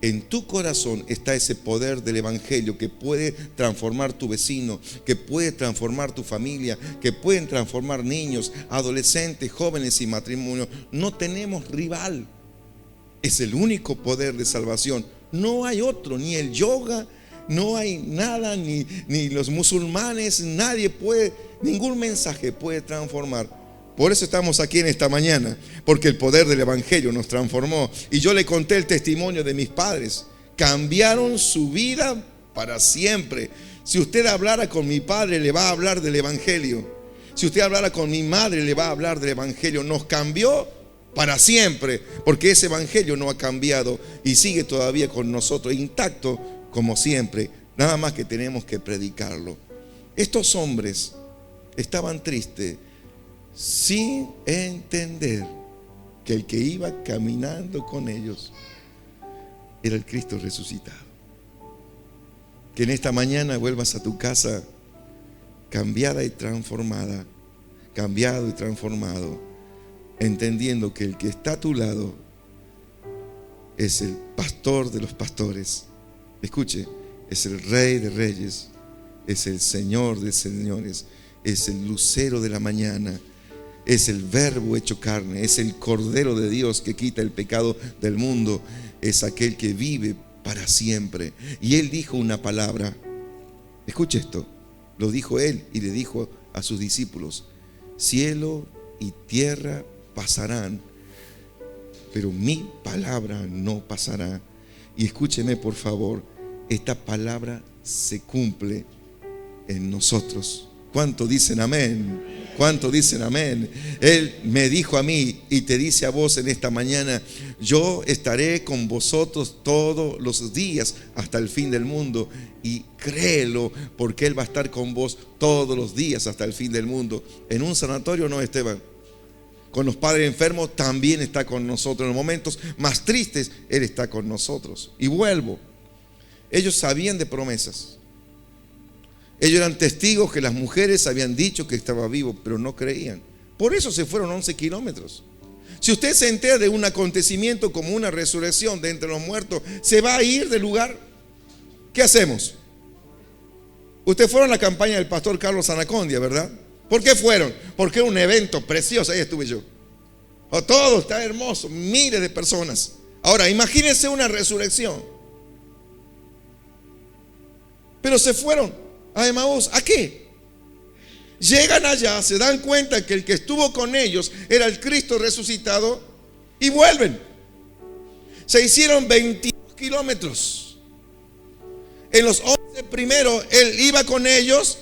En tu corazón está ese poder del evangelio que puede transformar tu vecino, que puede transformar tu familia, que pueden transformar niños, adolescentes, jóvenes y matrimonios. No tenemos rival. Es el único poder de salvación. No hay otro, ni el yoga, no hay nada, ni los musulmanes, nadie puede, ningún mensaje puede transformar. Por eso estamos aquí en esta mañana, porque el poder del evangelio nos transformó. Y yo le conté el testimonio de mis padres. Cambiaron su vida para siempre. Si usted hablara con mi padre, le va a hablar del evangelio. Si usted hablara con mi madre, le va a hablar del evangelio. Nos cambió para siempre, porque ese evangelio no ha cambiado y sigue todavía con nosotros, intacto como siempre. Nada más que tenemos que predicarlo. Estos hombres estaban tristes, sin entender que el que iba caminando con ellos era el Cristo resucitado. Que en esta mañana vuelvas a tu casa cambiada y transformada, cambiado y transformado, entendiendo que el que está a tu lado es el pastor de los pastores. Escuche, es el Rey de reyes, es el Señor de señores, es el lucero de la mañana, es el Verbo hecho carne, es el Cordero de Dios que quita el pecado del mundo, es aquel que vive para siempre. Y Él dijo una palabra, escuche esto, lo dijo Él y le dijo a sus discípulos: cielo y tierra pasarán, pero mi palabra no pasará. Y escúcheme por favor, esta palabra se cumple en nosotros. ¿Cuánto dicen amén? ¿Cuánto dicen amén? Él me dijo a mí y te dice a vos en esta mañana: yo estaré con vosotros todos los días hasta el fin del mundo. Y créelo, porque Él va a estar con vos todos los días hasta el fin del mundo. En un sanatorio no, Esteban. Con los padres enfermos también está con nosotros. En los momentos más tristes Él está con nosotros. Y vuelvo, ellos sabían de promesas. Ellos eran testigos que las mujeres habían dicho que estaba vivo, pero no creían. Por eso se fueron 11 kilómetros. Si usted se entera de un acontecimiento como una resurrección de entre los muertos, ¿se va a ir del lugar? ¿Qué hacemos? Ustedes fueron a la campaña del pastor Carlos Anacondia, ¿verdad? ¿Por qué fueron? Porque era un evento precioso, ahí estuve yo. Todo está hermoso, miles de personas. Ahora, imagínense una resurrección. Pero se fueron a Emaús. ¿A qué? Llegan allá, se dan cuenta que el que estuvo con ellos era el Cristo resucitado y vuelven. Se hicieron 22 kilómetros. En los 11 primeros Él iba con ellos,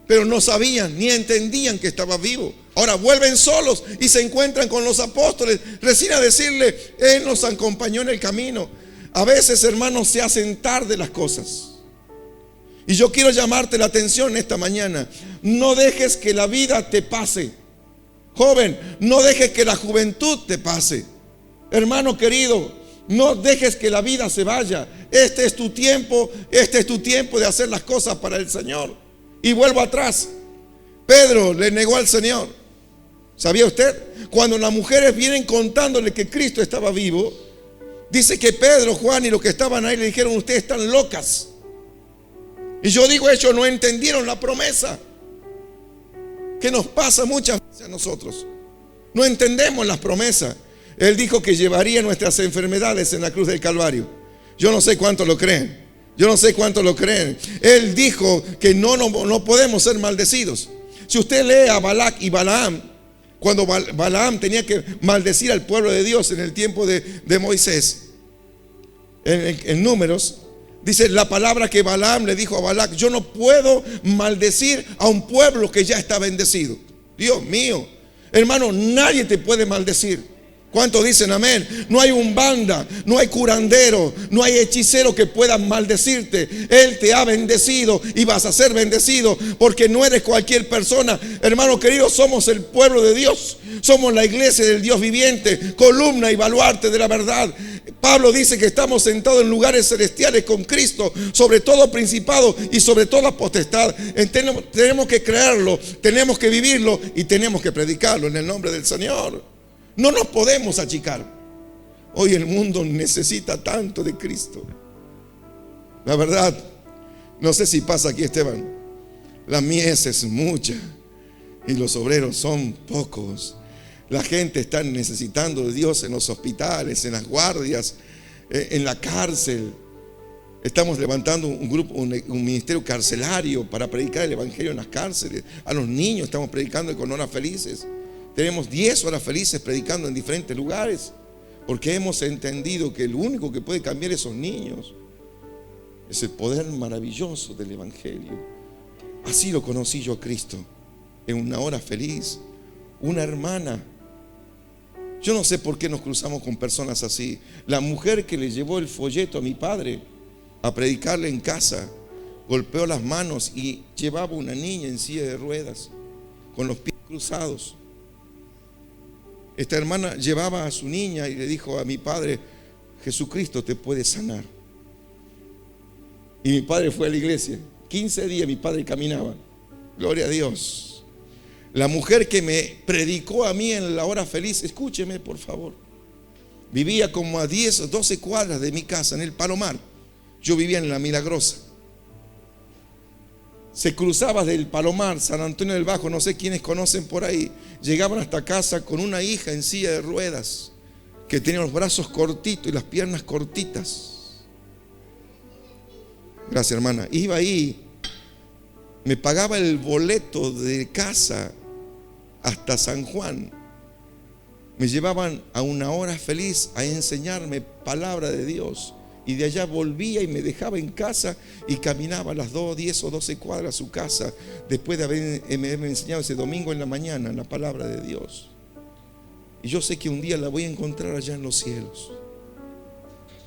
pero no sabían ni entendían que estaba vivo. Ahora vuelven solos y se encuentran con los apóstoles, recién a decirle: Él nos acompañó en el camino. A veces, hermanos, se hacen tarde las cosas. Y yo quiero llamarte la atención esta mañana. No dejes que la vida te pase. Joven, no dejes que la juventud te pase. Hermano querido, no dejes que la vida se vaya. Este es tu tiempo de hacer las cosas para el Señor. Y vuelvo atrás. Pedro le negó al Señor. ¿Sabía usted? Cuando las mujeres vienen contándole que Cristo estaba vivo, dice que Pedro, Juan y los que estaban ahí le dijeron: ustedes están locas. Y yo digo, ellos no entendieron la promesa que nos pasa muchas veces a nosotros. No entendemos las promesas. Él dijo que llevaría nuestras enfermedades en la cruz del Calvario. Yo no sé cuánto lo creen. Yo no sé cuánto lo creen. Él dijo que no podemos ser maldecidos. Si usted lee a Balac y Balaam, cuando Balaam tenía que maldecir al pueblo de Dios en el tiempo de Moisés, en Números, dice la palabra que Balaam le dijo a Balac: yo no puedo maldecir a un pueblo que ya está bendecido. Dios mío, hermano, nadie te puede maldecir. ¿Cuántos dicen amén? No hay un banda, no hay curandero, no hay hechicero que pueda maldecirte. Él te ha bendecido y vas a ser bendecido, porque no eres cualquier persona. Hermano querido, somos el pueblo de Dios. Somos la iglesia del Dios viviente, columna y baluarte de la verdad. Pablo dice que estamos sentados en lugares celestiales con Cristo, sobre todo principado y sobre toda potestad. Tenemos que creerlo, tenemos que vivirlo y tenemos que predicarlo en el nombre del Señor. No nos podemos achicar. Hoy el mundo necesita tanto de Cristo. La verdad, no sé si pasa aquí, Esteban, la mies es mucha y los obreros son pocos. La gente está necesitando de Dios en los hospitales, en las guardias, en la cárcel. Estamos levantando un grupo, un ministerio carcelario para predicar el evangelio en las cárceles. A los niños estamos predicando con horas felices. Tenemos 10 horas felices predicando en diferentes lugares, porque hemos entendido que el único que puede cambiar esos niños es el poder maravilloso del evangelio. Así lo conocí yo a Cristo, en una hora feliz. Una hermana, yo no sé por qué nos cruzamos con personas así. La mujer que le llevó el folleto a mi padre a predicarle en casa, golpeó las manos y llevaba una niña en silla de ruedas con los pies cruzados. Esta hermana llevaba a su niña y le dijo a mi padre: Jesucristo te puede sanar. Y mi padre fue a la iglesia. 15 días mi padre caminaba. Gloria a Dios. La mujer que me predicó a mí en la hora feliz, escúcheme por favor, vivía como a 10 o 12 cuadras de mi casa, en el Palomar. Yo vivía en La Milagrosa. Se cruzaba del Palomar, San Antonio del Bajo, no sé quiénes conocen por ahí. Llegaban hasta casa con una hija en silla de ruedas, que tenía los brazos cortitos y las piernas cortitas. Gracias, hermana. Iba ahí, me pagaba el boleto de casa hasta San Juan. Me llevaban a Una Hora Feliz a enseñarme palabra de Dios. Y de allá volvía y me dejaba en casa y caminaba a las 10 o 12 cuadras a su casa, después de haberme enseñado ese domingo en la mañana la palabra de Dios. Y yo sé que un día la voy a encontrar allá en los cielos.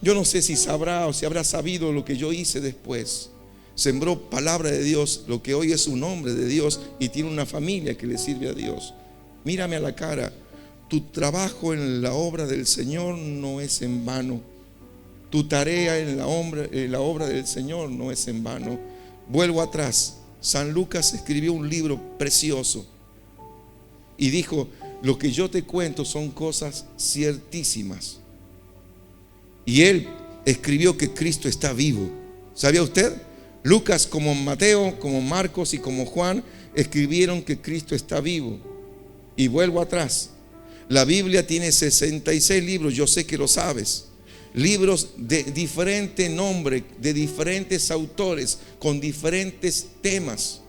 Yo no sé si sabrá o si habrá sabido lo que yo hice después. Sembró palabra de Dios, lo que hoy es un hombre de Dios, y tiene una familia que le sirve a Dios. Mírame a la cara. Tu trabajo en la obra del Señor no es en vano. Tu tarea en la obra del Señor no es en vano. Vuelvo atrás. San Lucas escribió un libro precioso y dijo: lo que yo te cuento son cosas ciertísimas. Y él escribió que Cristo está vivo. ¿Sabía usted? Lucas, como Mateo, como Marcos y como Juan, escribieron que Cristo está vivo. Y vuelvo atrás. La Biblia tiene 66 libros, yo sé que lo sabes. Libros de diferente nombre, de diferentes autores, con diferentes temas.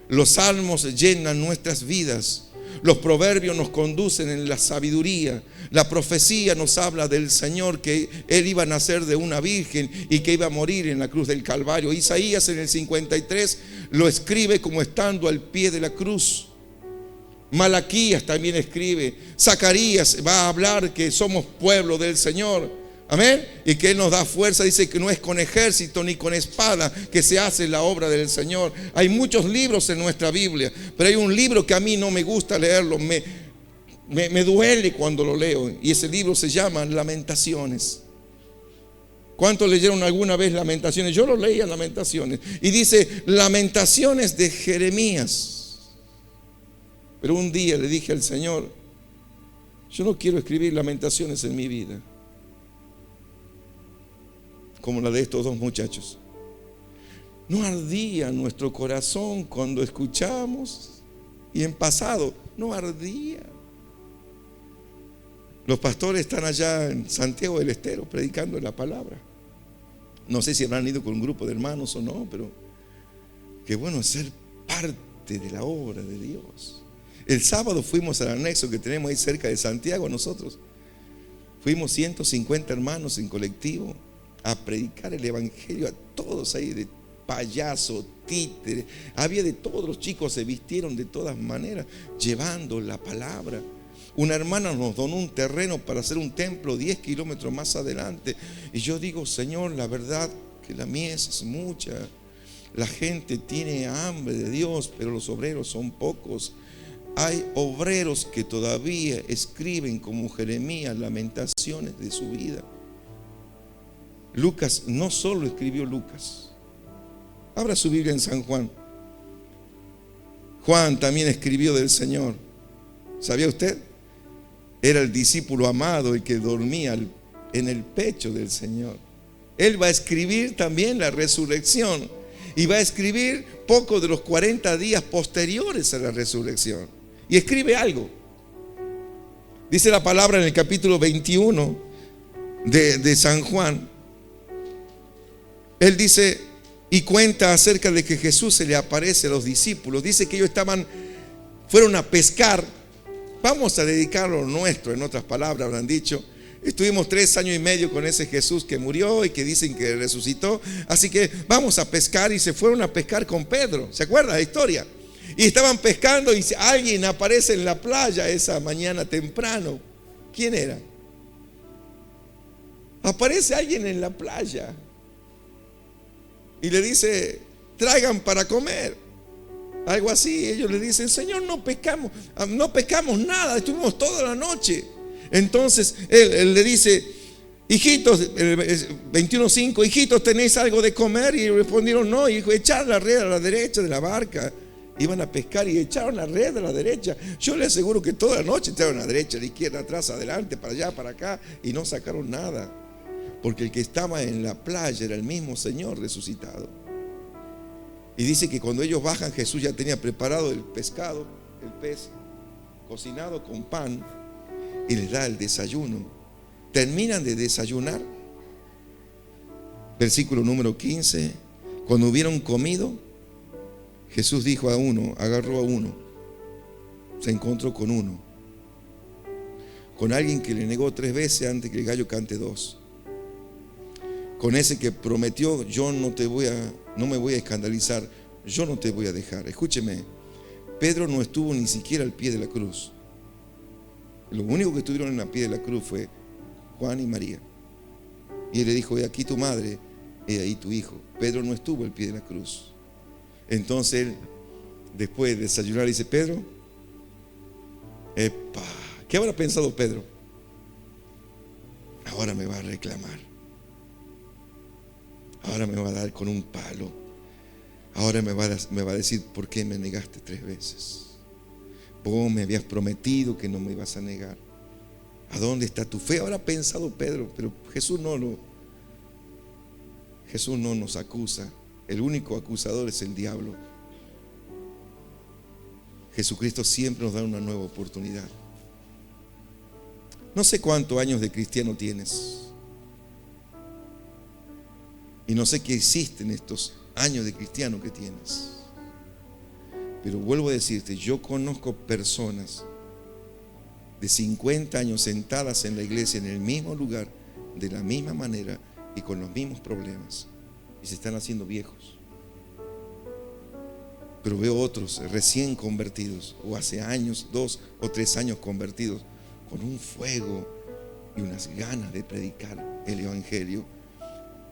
Los salmos llenan nuestras vidas. Los proverbios nos conducen en la sabiduría. La profecía nos habla del Señor, que Él iba a nacer de una virgen y que iba a morir en la cruz del Calvario. Isaías en el 53 lo escribe como estando al pie de la cruz. Malaquías también escribe. Zacarías va a hablar que somos pueblo del Señor. Amén. Y que Él nos da fuerza. Dice que no es con ejército ni con espada que se hace la obra del Señor. Hay muchos libros en nuestra Biblia, pero hay un libro que a mí no me gusta leerlo. Me duele cuando lo leo. Y ese libro se llama Lamentaciones. ¿Cuántos leyeron alguna vez Lamentaciones? Yo lo leía, Lamentaciones. Y dice Lamentaciones de Jeremías. Pero un día le dije al Señor: yo no quiero escribir lamentaciones en mi vida como la de estos dos muchachos. ¿No ardía nuestro corazón cuando escuchamos? Y en pasado, ¿no ardía? Los pastores están allá en Santiago del Estero predicando la palabra. No sé si habrán ido con un grupo de hermanos o no, pero qué bueno ser parte de la obra de Dios. El sábado fuimos al anexo que tenemos ahí cerca de Santiago nosotros. Fuimos 150 hermanos en colectivo a predicar el evangelio a todos ahí, de payaso, títere, había de todos. Los chicos se vistieron de todas maneras llevando la palabra. Una hermana nos donó un terreno para hacer un templo 10 kilómetros más adelante, y yo digo: Señor, la verdad que la mies es mucha, la gente tiene hambre de Dios, pero los obreros son pocos. Hay obreros que todavía escriben como Jeremías lamentaciones de su vida. Lucas no solo escribió Lucas. Abra su Biblia en San Juan. Juan también escribió del Señor. ¿Sabía usted? Era el discípulo amado, el que dormía en el pecho del Señor. Él va a escribir también la resurrección, y va a escribir poco de los 40 días posteriores a la resurrección. Y escribe algo. Dice la palabra en el capítulo 21 de San Juan. Él dice y cuenta acerca de que Jesús se le aparece a los discípulos. Dice que ellos fueron a pescar. Vamos a dedicarlo a lo nuestro, en otras palabras habrán dicho. Estuvimos 3 años y medio con ese Jesús que murió y que dicen que resucitó. Así que vamos a pescar, y se fueron a pescar con Pedro. ¿Se acuerda la historia? Y estaban pescando y alguien aparece en la playa esa mañana temprano. ¿Quién era? Aparece alguien en la playa y le dice: traigan para comer. Algo así. Ellos le dicen: Señor, no pecamos nada, estuvimos toda la noche. Entonces él le dice: hijitos, 21:5, hijitos, ¿tenéis algo de comer? Y respondieron: no. Y dijo: echad la red a la derecha de la barca. Iban a pescar y echaron la red a la derecha. Yo les aseguro que toda la noche echaron a la derecha, a la izquierda, atrás, adelante, para allá, para acá, y no sacaron nada. Porque el que estaba en la playa era el mismo Señor resucitado. Y dice que cuando ellos bajan, Jesús ya tenía preparado el pescado, el pez cocinado con pan, y les da el desayuno. Terminan de desayunar. Versículo número 15. Cuando hubieron comido, Jesús dijo a uno, agarró a uno, se encontró con uno, con alguien que le negó 3 veces antes que el gallo cante 2. Con ese que prometió: yo no me voy a escandalizar, yo no te voy a dejar. Escúcheme, Pedro no estuvo ni siquiera al pie de la cruz. Lo único que estuvieron en la pie de la cruz fue Juan y María. Y él le dijo: he aquí tu madre, he ahí tu hijo. Pedro no estuvo al pie de la cruz. Entonces él, después de desayunar, dice: Pedro, epa, ¿qué habrá pensado Pedro? Ahora me va a reclamar. Ahora me va a dar con un palo. Ahora me va a decir: ¿por qué me negaste 3 veces? Vos me habías prometido que no me ibas a negar. ¿A dónde está tu fe? Ahora ha pensado Pedro. Pero Jesús no nos acusa. El único acusador es el diablo. Jesucristo siempre nos da una nueva oportunidad. No sé cuántos años de cristiano tienes, y no sé qué hiciste en estos años de cristiano que tienes, pero vuelvo a decirte: yo conozco personas de 50 años sentadas en la iglesia, en el mismo lugar, de la misma manera y con los mismos problemas, y se están haciendo viejos. Pero veo otros recién convertidos, o hace años, 2 o 3 años convertidos, con un fuego y unas ganas de predicar el evangelio.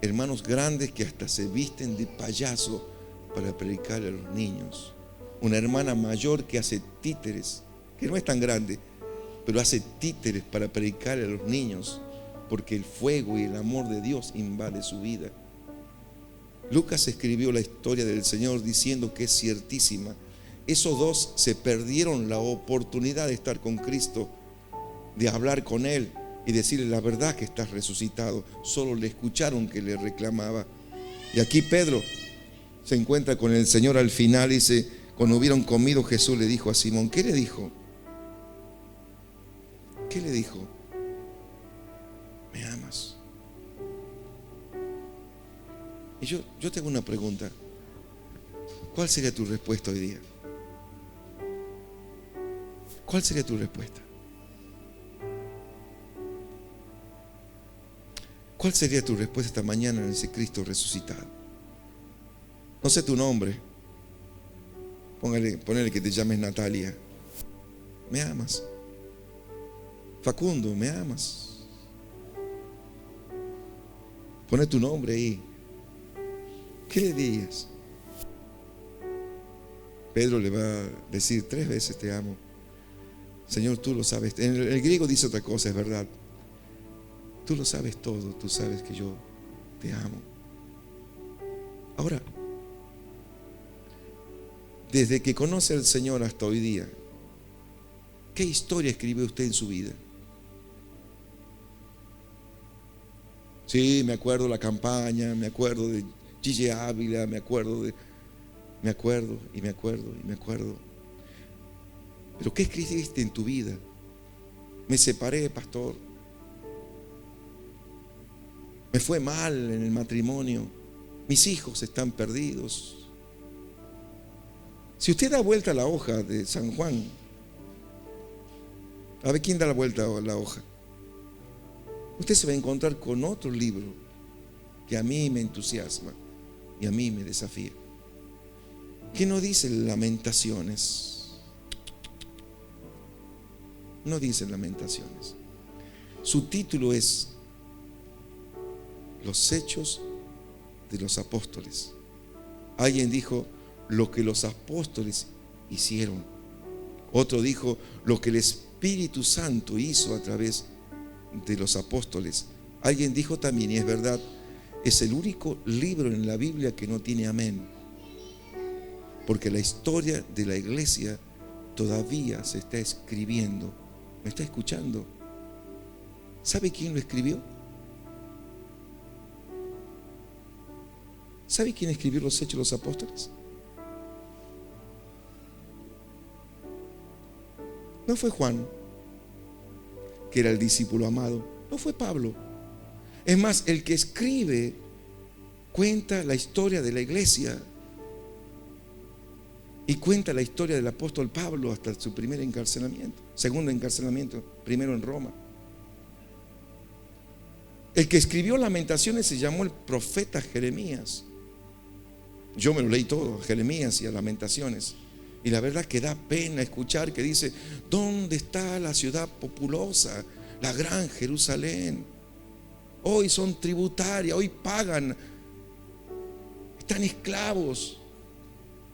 Hermanos grandes que hasta se visten de payaso para predicar a los niños. Una hermana mayor que hace títeres, que no es tan grande, pero hace títeres para predicar a los niños, porque el fuego y el amor de Dios invade su vida. Lucas escribió la historia del Señor diciendo que es ciertísima. Esos dos se perdieron la oportunidad de estar con Cristo, de hablar con Él y decirle la verdad que estás resucitado. Solo le escucharon que le reclamaba. Y aquí Pedro se encuentra con el Señor al final. Dice: cuando hubieron comido, Jesús le dijo a Simón. ¿Qué le dijo? ¿Qué le dijo? ¿Me amas? Y yo tengo una pregunta. ¿Cuál sería tu respuesta hoy día? ¿Cuál sería tu respuesta? ¿Cuál sería tu respuesta esta mañana en ese Cristo resucitado? No sé tu nombre. Ponele que te llames Natalia. ¿Me amas? Facundo, ¿me amas? Pone tu nombre ahí. ¿Qué le dirías? Pedro le va a decir 3 veces: te amo. Señor, tú lo sabes. En el griego dice otra cosa, es verdad. Tú lo sabes todo, tú sabes que yo te amo. Ahora, desde que conoce al Señor hasta hoy día, ¿qué historia escribió usted en su vida? Sí, me acuerdo la campaña, me acuerdo de Gigi Ávila, me acuerdo. Pero ¿qué escribiste en tu vida? Me separé, pastor. Me fue mal en el matrimonio. Mis hijos están perdidos. Si usted da vuelta a la hoja de San Juan, a ver quién da la vuelta a la hoja, usted se va a encontrar con otro libro que a mí me entusiasma y a mí me desafía. ¿Qué no dice Lamentaciones? No dice Lamentaciones. Su título es Los Hechos de los Apóstoles. Alguien dijo: lo que los apóstoles hicieron. Otro dijo lo que el Espíritu Santo hizo a través de los apóstoles. Alguien dijo también, y es verdad, es el único libro en la Biblia que no tiene amén, porque la historia de la iglesia todavía se está escribiendo. ¿Me está escuchando? ¿Sabe quién lo escribió? ¿Sabe quién escribió los Hechos de los Apóstoles? No fue Juan, que era el discípulo amado. No fue Pablo. Es más, el que escribe cuenta la historia de la iglesia y cuenta la historia del apóstol Pablo hasta su primer encarcelamiento, segundo encarcelamiento, primero en Roma. El que escribió Lamentaciones se llamó el profeta Jeremías. Yo me lo leí todo, a Jeremías y a Lamentaciones. Y la verdad que da pena escuchar que dice: ¿dónde está la ciudad populosa, la gran Jerusalén? Hoy son tributarias, hoy pagan, están esclavos.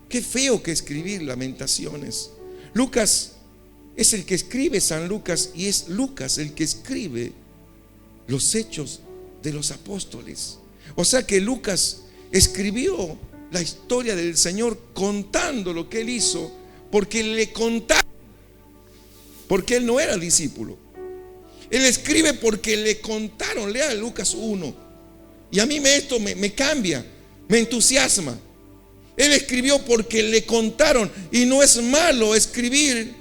Qué feo que escribir Lamentaciones. Lucas es el que escribe San Lucas, y es Lucas el que escribe los Hechos de los Apóstoles. O sea que Lucas escribió la historia del Señor contando lo que Él hizo, porque le contaron, porque Él no era discípulo. Él escribe porque le contaron. Lea Lucas 1. Y a mí esto me cambia, me entusiasma. Él escribió porque le contaron. Y no es malo escribir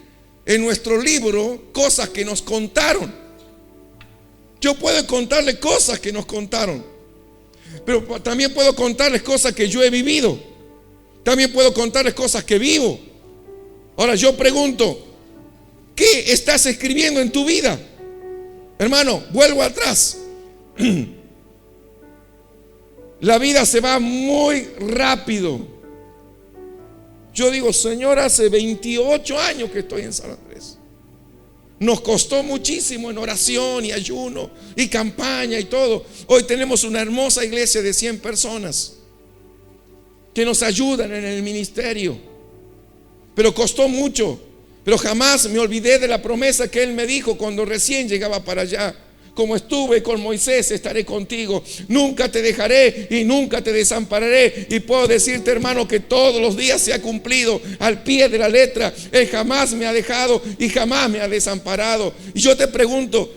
en nuestro libro cosas que nos contaron. Yo puedo contarle cosas que nos contaron, pero también puedo contarles cosas que yo he vivido. También puedo contarles cosas que vivo. Ahora yo pregunto, ¿qué estás escribiendo en tu vida? Hermano, vuelvo atrás. La vida se va muy rápido. Yo digo, Señor, hace 28 años que estoy en San Andrés. Nos costó muchísimo en oración y ayuno y campaña y todo. Hoy tenemos una hermosa iglesia de 100 personas que nos ayudan en el ministerio. Pero costó mucho. Pero jamás me olvidé de la promesa que Él me dijo cuando recién llegaba para allá: como estuve con Moisés, estaré contigo. Nunca te dejaré y nunca te desampararé. Y puedo decirte, hermano, que todos los días se ha cumplido al pie de la letra. Él jamás me ha dejado y jamás me ha desamparado. Y yo te pregunto,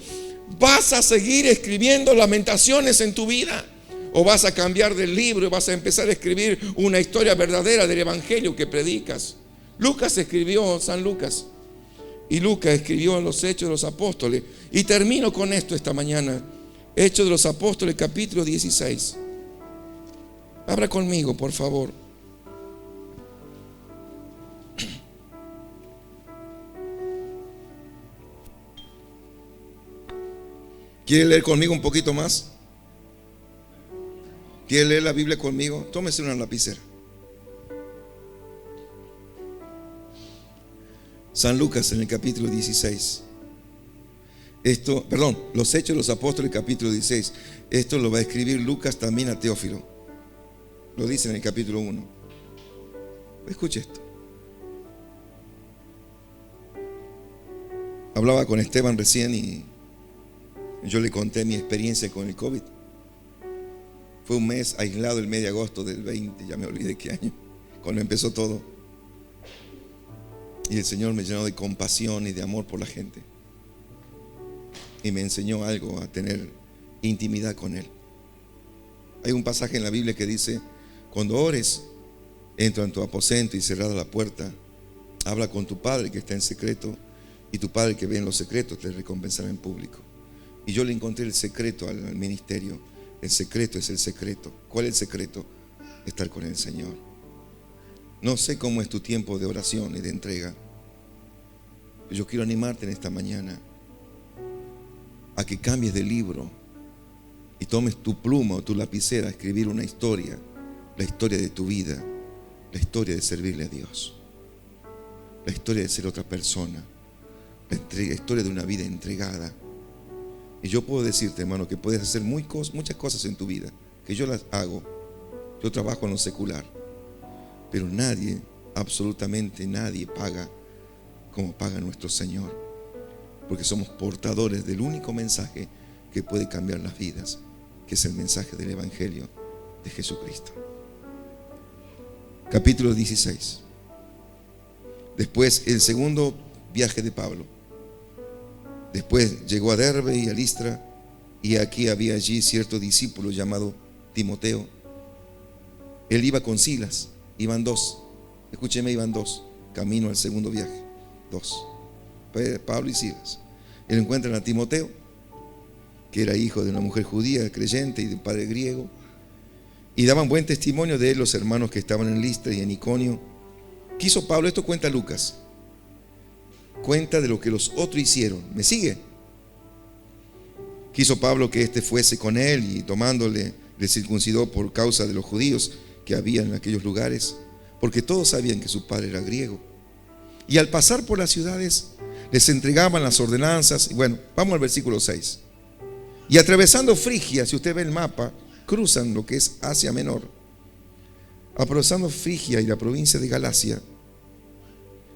¿vas a seguir escribiendo Lamentaciones en tu vida? ¿O vas a cambiar del libro y vas a empezar a escribir una historia verdadera del evangelio que predicas? Lucas escribió, San Lucas, y Lucas escribió en los Hechos de los Apóstoles. Y termino con esto esta mañana. Hechos de los Apóstoles, capítulo 16. Abra conmigo, por favor. ¿Quiere leer conmigo un poquito más? ¿Quiere leer la Biblia conmigo? Tómese una lapicera. San Lucas en el capítulo 16. Los Hechos de los Apóstoles, capítulo 16. Esto lo va a escribir Lucas también a Teófilo. Lo dice en el capítulo 1. Escuche esto. Hablaba con Esteban recién y yo le conté mi experiencia con el COVID. Fue un mes aislado, el mes de agosto del 20, ya me olvidé qué año, cuando empezó todo. Y el Señor me llenó de compasión y de amor por la gente. Y me enseñó algo, a tener intimidad con Él. Hay un pasaje en la Biblia que dice: cuando ores, entra en tu aposento y cerrada la puerta, habla con tu Padre que está en secreto, y tu Padre que ve en los secretos te recompensará en público. Y yo le encontré el secreto al ministerio. El secreto es el secreto. ¿Cuál es el secreto? Estar con el Señor. No sé cómo es tu tiempo de oración y de entrega. Yo quiero animarte en esta mañana a que cambies de libro y tomes tu pluma o tu lapicera a escribir una historia, la historia de tu vida, la historia de servirle a Dios, la historia de ser otra persona, la historia de una vida entregada. Y yo puedo decirte, hermano, que puedes hacer muchas cosas en tu vida, que yo las hago. Yo trabajo en lo secular, Pero nadie, absolutamente nadie paga como paga nuestro Señor, porque somos portadores del único mensaje que puede cambiar las vidas, que es el mensaje del Evangelio de Jesucristo. Capítulo 16. Después, el segundo viaje de Pablo. Después llegó a Derbe y a Listra, y aquí había allí cierto discípulo llamado Timoteo. Él iba con Silas, iban dos. Escúcheme, iban dos, camino al segundo viaje. Dos, Pablo y Silas. Él encuentran a Timoteo, que era hijo de una mujer judía, creyente, y de un padre griego, y daban buen testimonio de él los hermanos que estaban en Listra y en Iconio. ¿Qué hizo Pablo? Esto cuenta Lucas. Cuenta de lo que los otros hicieron. ¿Me sigue? Quiso Pablo que éste fuese con él, y tomándole, le circuncidó por causa de los judíos que había en aquellos lugares, porque todos sabían que su padre era griego. Y al pasar por las ciudades, les entregaban las ordenanzas. Y bueno, vamos al versículo 6. Y atravesando Frigia, si usted ve el mapa, cruzan lo que es Asia Menor. Atravesando Frigia y la provincia de Galacia,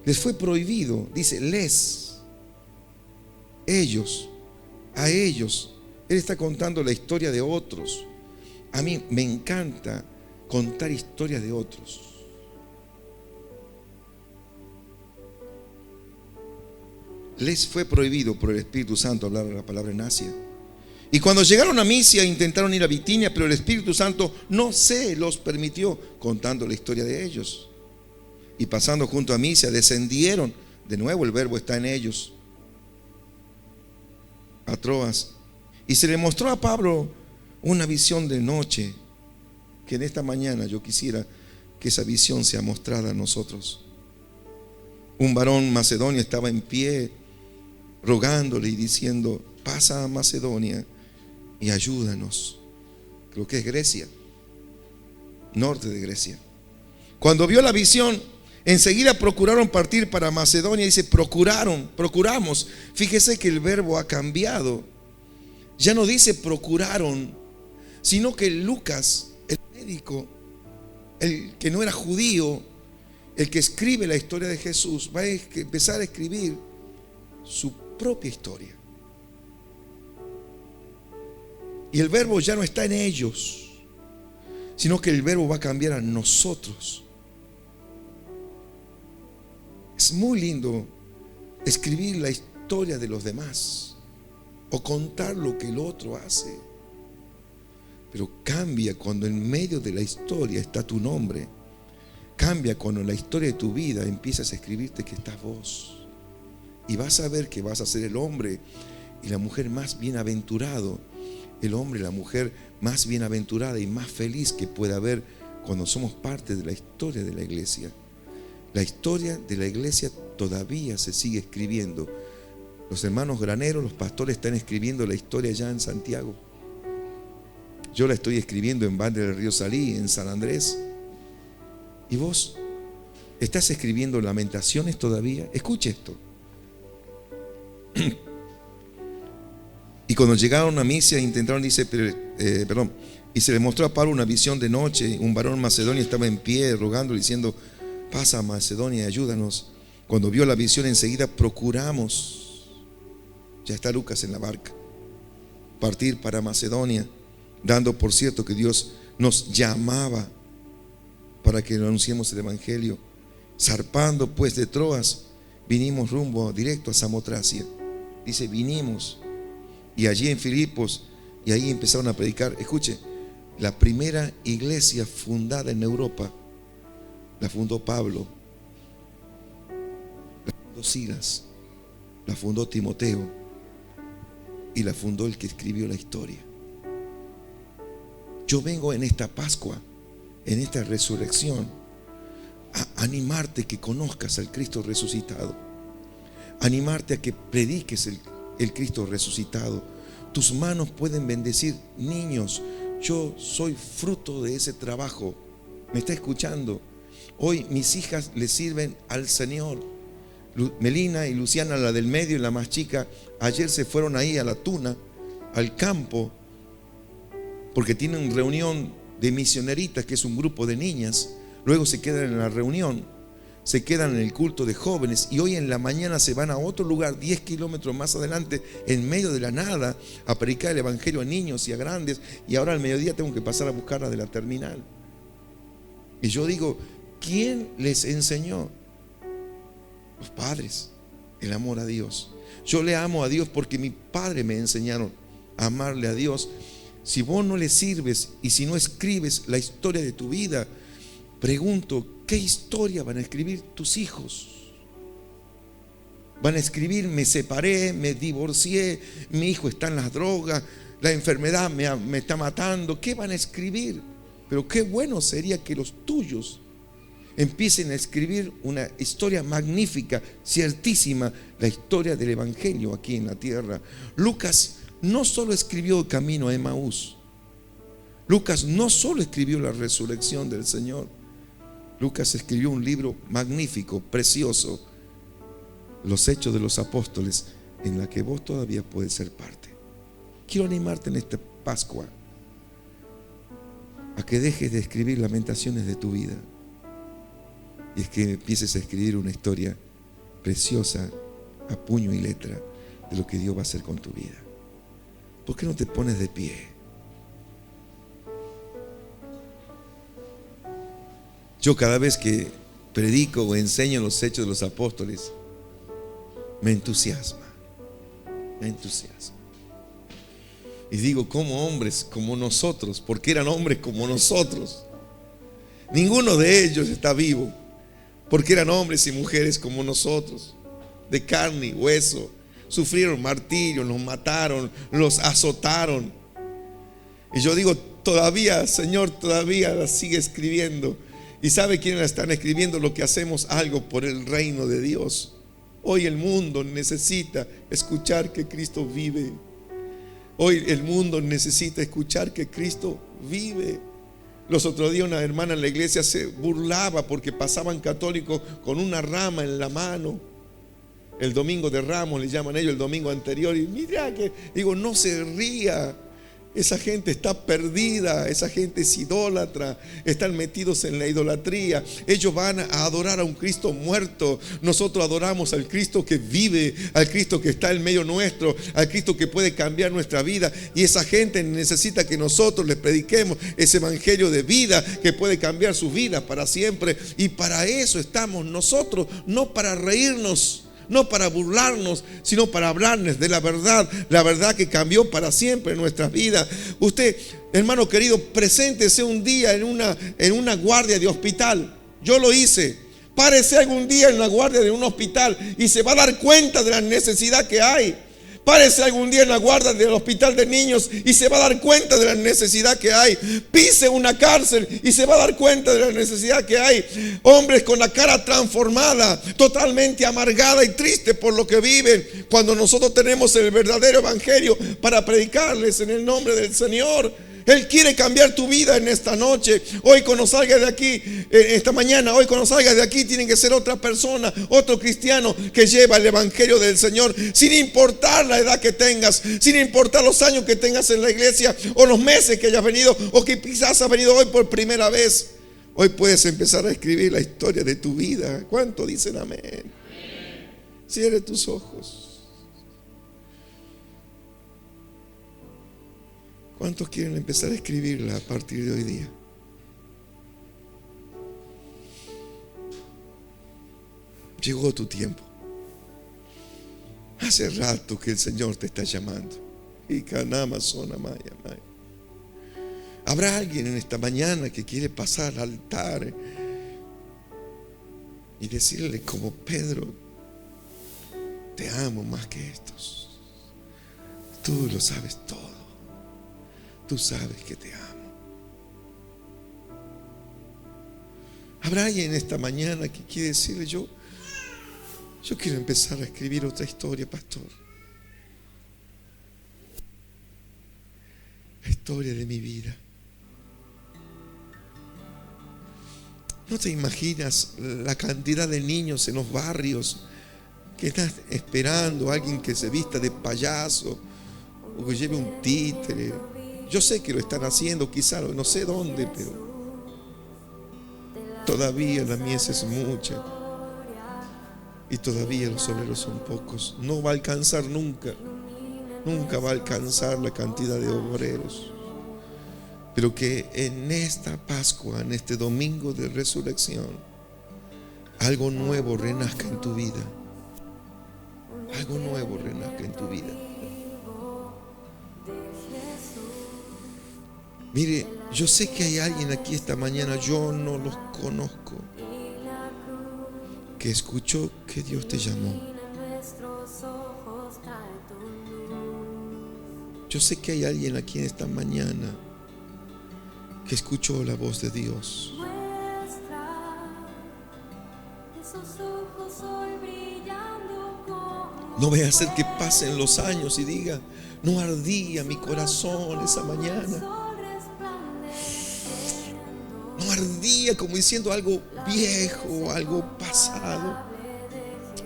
les fue prohibido, dice, a ellos. Él está contando la historia de otros. A mí me encanta contar historias de otros. Les fue prohibido por el Espíritu Santo hablar la palabra en Asia. Y cuando llegaron a Misia intentaron ir a Bitinia, pero el Espíritu Santo no se los permitió, contando la historia de ellos. Y pasando junto a Misia descendieron, de nuevo el verbo está en ellos, a Troas. Y se le mostró a Pablo una visión de noche, que en esta mañana yo quisiera que esa visión sea mostrada a nosotros. Un varón macedonio estaba en pie rogándole y diciendo: pasa a Macedonia y ayúdanos. Creo que es Grecia, norte de Grecia. Cuando vio la visión, enseguida procuraron partir para Macedonia. Dice procuramos. Fíjese que el verbo ha cambiado. Ya no dice procuraron, sino que Lucas, el médico, el que no era judío, el que escribe la historia de Jesús, va a empezar a escribir su propia historia. Y el verbo ya no está en ellos, sino que el verbo va a cambiar a nosotros. Es muy lindo escribir la historia de los demás o contar lo que el otro hace, pero cambia cuando en medio de la historia está tu nombre. Cambia cuando en la historia de tu vida empiezas a escribirte que estás vos, y vas a ver que vas a ser el hombre y la mujer más bienaventurado, el hombre y la mujer más bienaventurada y más feliz que pueda haber cuando somos parte de la historia de la iglesia. La historia de la iglesia todavía se sigue escribiendo. Los hermanos graneros, los pastores están escribiendo la historia ya en Santiago. Yo la estoy escribiendo en Valle del Río Salí, en San Andrés. ¿Y vos estás escribiendo Lamentaciones todavía? Escuche esto. Y cuando llegaron a Misia intentaron, dice, y se le mostró a Pablo una visión de noche. Un varón macedonio estaba en pie rogando, diciendo: pasa a Macedonia y ayúdanos. Cuando vio la visión, enseguida procuramos, ya está Lucas en la barca, partir para Macedonia, dando por cierto que Dios nos llamaba para que anunciemos el Evangelio. Zarpando pues de Troas, vinimos rumbo directo a Samotracia. Dice vinimos, y allí en Filipos, y ahí empezaron a predicar. Escuche, la primera iglesia fundada en Europa la fundó Pablo, la fundó Silas, la fundó Timoteo, y la fundó el que escribió la historia. Yo vengo en esta Pascua, en esta resurrección, a animarte que conozcas al Cristo resucitado, animarte a que prediques el Cristo resucitado. Tus manos pueden bendecir niños. Yo soy fruto de ese trabajo. ¿Me está escuchando? Hoy mis hijas le sirven al Señor. Melina y Luciana, la del medio y la más chica, ayer se fueron ahí a la Tuna, al campo, porque tienen reunión de misioneritas, que es un grupo de niñas, luego se quedan en la reunión, se quedan en el culto de jóvenes y hoy en la mañana se van a otro lugar 10 kilómetros más adelante, en medio de la nada, a predicar el evangelio a niños y a grandes, y ahora al mediodía tengo que pasar a buscarla de la terminal. Y yo digo, ¿quién les enseñó? Los padres, el amor a Dios. Yo le amo a Dios porque mi padre me enseñaron a amarle a Dios. Si vos no le sirves y si no escribes la historia de tu vida, pregunto, ¿qué historia van a escribir tus hijos? Van a escribir, me separé, me divorcié, mi hijo está en las drogas, la enfermedad me está matando. ¿Qué van a escribir? Pero qué bueno sería que los tuyos empiecen a escribir una historia magnífica, ciertísima, la historia del evangelio aquí en la tierra. Lucas no solo escribió el camino a Emaús, Lucas no solo escribió la resurrección del Señor, Lucas escribió un libro magnífico, precioso, Los Hechos de los Apóstoles, en la que vos todavía puedes ser parte. Quiero animarte en esta Pascua a que dejes de escribir lamentaciones de tu vida y es que empieces a escribir una historia preciosa a puño y letra de lo que Dios va a hacer con tu vida. ¿Por qué no te pones de pie? Yo cada vez que predico o enseño los Hechos de los Apóstoles, me entusiasma. Y digo, como hombres como nosotros, porque eran hombres como nosotros. Ninguno de ellos está vivo, porque eran hombres y mujeres como nosotros, de carne y hueso. Sufrieron martirio, los mataron, los azotaron. Y yo digo, todavía, Señor, todavía la sigue escribiendo. ¿Y sabe quiénes la están escribiendo? Lo que hacemos algo por el reino de Dios. Hoy el mundo necesita escuchar que Cristo vive. Hoy el mundo necesita escuchar que Cristo vive. Los otros días una hermana en la iglesia se burlaba porque pasaban católicos con una rama en la mano. El domingo de Ramos le llaman ellos, el domingo anterior. Y mira que, digo, no se ría. Esa gente está perdida, esa gente es idólatra, están metidos en la idolatría. Ellos van a adorar a un Cristo muerto. Nosotros adoramos al Cristo que vive, al Cristo que está en medio nuestro, al Cristo que puede cambiar nuestra vida. Y esa gente necesita que nosotros les prediquemos ese evangelio de vida que puede cambiar sus vidas para siempre. Y para eso estamos nosotros, no para reírnos, no para burlarnos, sino para hablarles de la verdad que cambió para siempre nuestras vidas. Usted, hermano querido, preséntese un día en una guardia de hospital. Yo lo hice. Párese algún día en la guardia de un hospital y se va a dar cuenta de la necesidad que hay. Párese algún día en la guardia del hospital de niños y se va a dar cuenta de la necesidad que hay. Pise una cárcel y se va a dar cuenta de la necesidad que hay. Hombres con la cara transformada, totalmente amargada y triste por lo que viven, cuando nosotros tenemos el verdadero evangelio para predicarles en el nombre del Señor. Él quiere cambiar tu vida en esta noche. Hoy cuando salgas de aquí, esta mañana, hoy cuando salgas de aquí, tienen que ser otra persona, otro cristiano que lleva el evangelio del Señor, sin importar la edad que tengas, sin importar los años que tengas en la iglesia o los meses que hayas venido o que quizás has venido hoy por primera vez. Hoy puedes empezar a escribir la historia de tu vida. ¿Cuánto dicen amén? Cierre tus ojos. ¿Cuántos quieren empezar a escribirla a partir de hoy día? Llegó tu tiempo. Hace rato que el Señor te está llamando. Habrá alguien en esta mañana que quiere pasar al altar y decirle como Pedro: te amo más que estos. Tú lo sabes todo. Tú sabes que te amo. Habrá alguien esta mañana que quiere decirle: yo quiero empezar a escribir otra historia, pastor. La historia de mi vida. ¿No te imaginas la cantidad de niños en los barrios que están esperando a alguien que se vista de payaso o que lleve un títere? Yo sé que lo están haciendo, quizá no sé dónde, pero Todavía la mies es mucha y todavía los obreros son pocos. No va a alcanzar nunca. Nunca va a alcanzar la cantidad de obreros. Pero que en esta Pascua, en este domingo de resurrección, algo nuevo renazca en tu vida. Algo nuevo renazca en tu vida. Mire, yo sé que hay alguien aquí esta mañana, yo no los conozco, que escuchó que Dios te llamó. Yo sé que hay alguien aquí en esta mañana que escuchó la voz de Dios. No vaya a ser que pasen los años y diga: no ardía mi corazón esa mañana. No ardía, como diciendo algo viejo, algo pasado.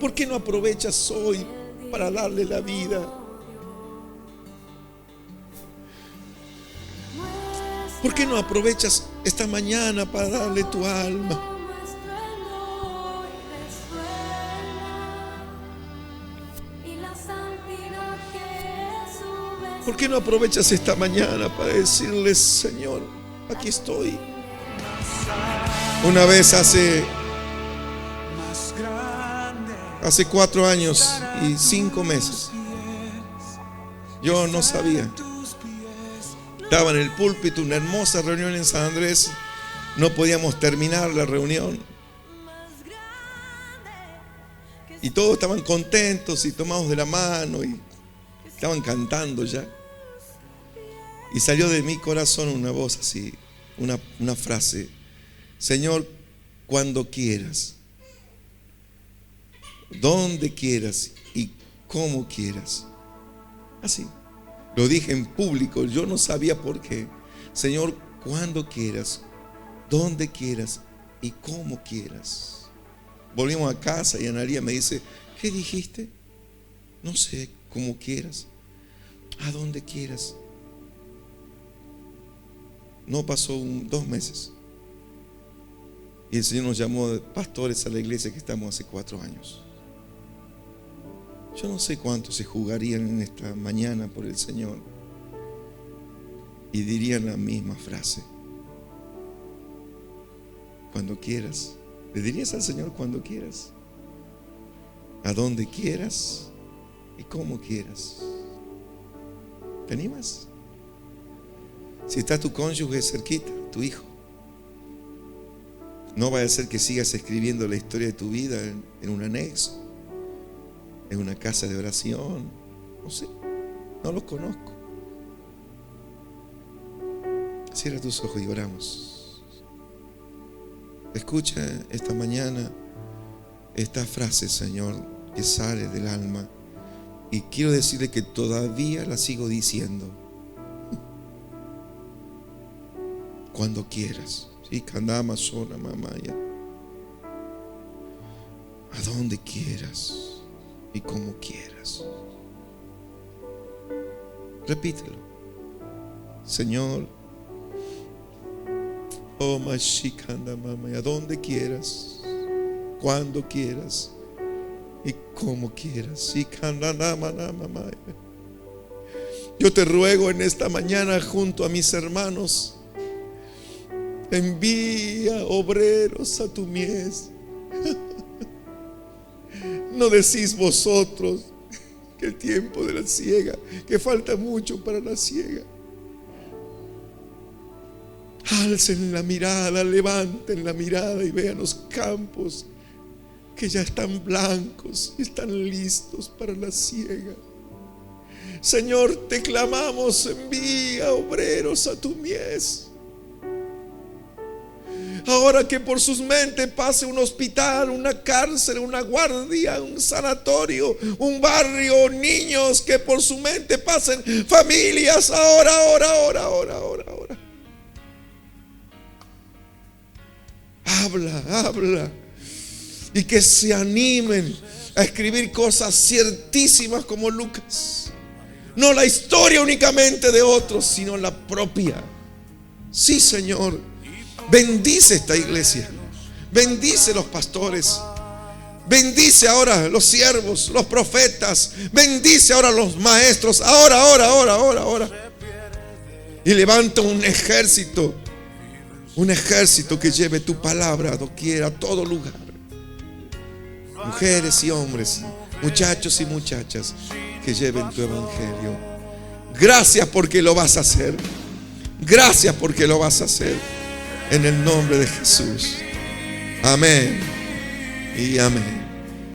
¿Por qué no aprovechas hoy para darle la vida? ¿Por qué no aprovechas esta mañana para darle tu alma? ¿Por qué no aprovechas esta mañana para decirle: Señor, aquí estoy? Una vez hace 4 años y 5 meses, yo no sabía. Estaba en el púlpito, una hermosa reunión en San Andrés. No podíamos terminar la reunión. Y todos estaban contentos y tomados de la mano y estaban cantando ya. Y salió de mi corazón una voz así, una frase: Señor, cuando quieras, donde quieras y como quieras. Así. Lo dije en público, yo no sabía por qué. Señor, cuando quieras, donde quieras y como quieras. Volvimos a casa y Analía me dice: ¿qué dijiste? No sé, como quieras, a donde quieras. No pasó 2 meses y el Señor nos llamó de pastores a la iglesia que estamos hace 4 años. Yo no sé cuántos se jugarían en esta mañana por el Señor y dirían la misma frase: cuando quieras. Le dirías al Señor: cuando quieras, a donde quieras y como quieras. ¿Te animas? Si está tu cónyuge cerquita, tu hijo, no vaya a ser que sigas escribiendo la historia de tu vida en un anexo, en una casa de oración. No sé, no los conozco. Cierra tus ojos y oramos. Escucha esta mañana esta frase, Señor, que sale del alma, y quiero decirle que todavía la sigo diciendo: cuando quieras. Sí, Kandama Sona Mamaya. A donde quieras y como quieras. Repítelo: Señor, oh Mashikanda Mamaya, a donde quieras, cuando quieras y como quieras. Yo te ruego en esta mañana, junto a mis hermanos, envía obreros a tu mies. No decís vosotros que el tiempo de la siega, que falta mucho para la siega. Alcen la mirada, levanten la mirada y vean los campos que ya están blancos y están listos para la siega. Señor, te clamamos: envía obreros a tu mies. Ahora que por sus mentes pase un hospital, una cárcel, una guardia, un sanatorio, un barrio, niños, que por su mente pasen familias. Ahora. Habla. Y que se animen a escribir cosas ciertísimas como Lucas. No la historia únicamente de otros, sino la propia. Sí, Señor. Bendice esta iglesia. Bendice los pastores. Bendice ahora los siervos, los profetas. Bendice ahora los maestros. Ahora. Y levanta un ejército. Un ejército que lleve tu palabra a doquiera, a todo lugar. Mujeres y hombres, muchachos y muchachas que lleven tu evangelio. Gracias porque lo vas a hacer. Gracias porque lo vas a hacer. En el nombre de Jesús. Amén y amén.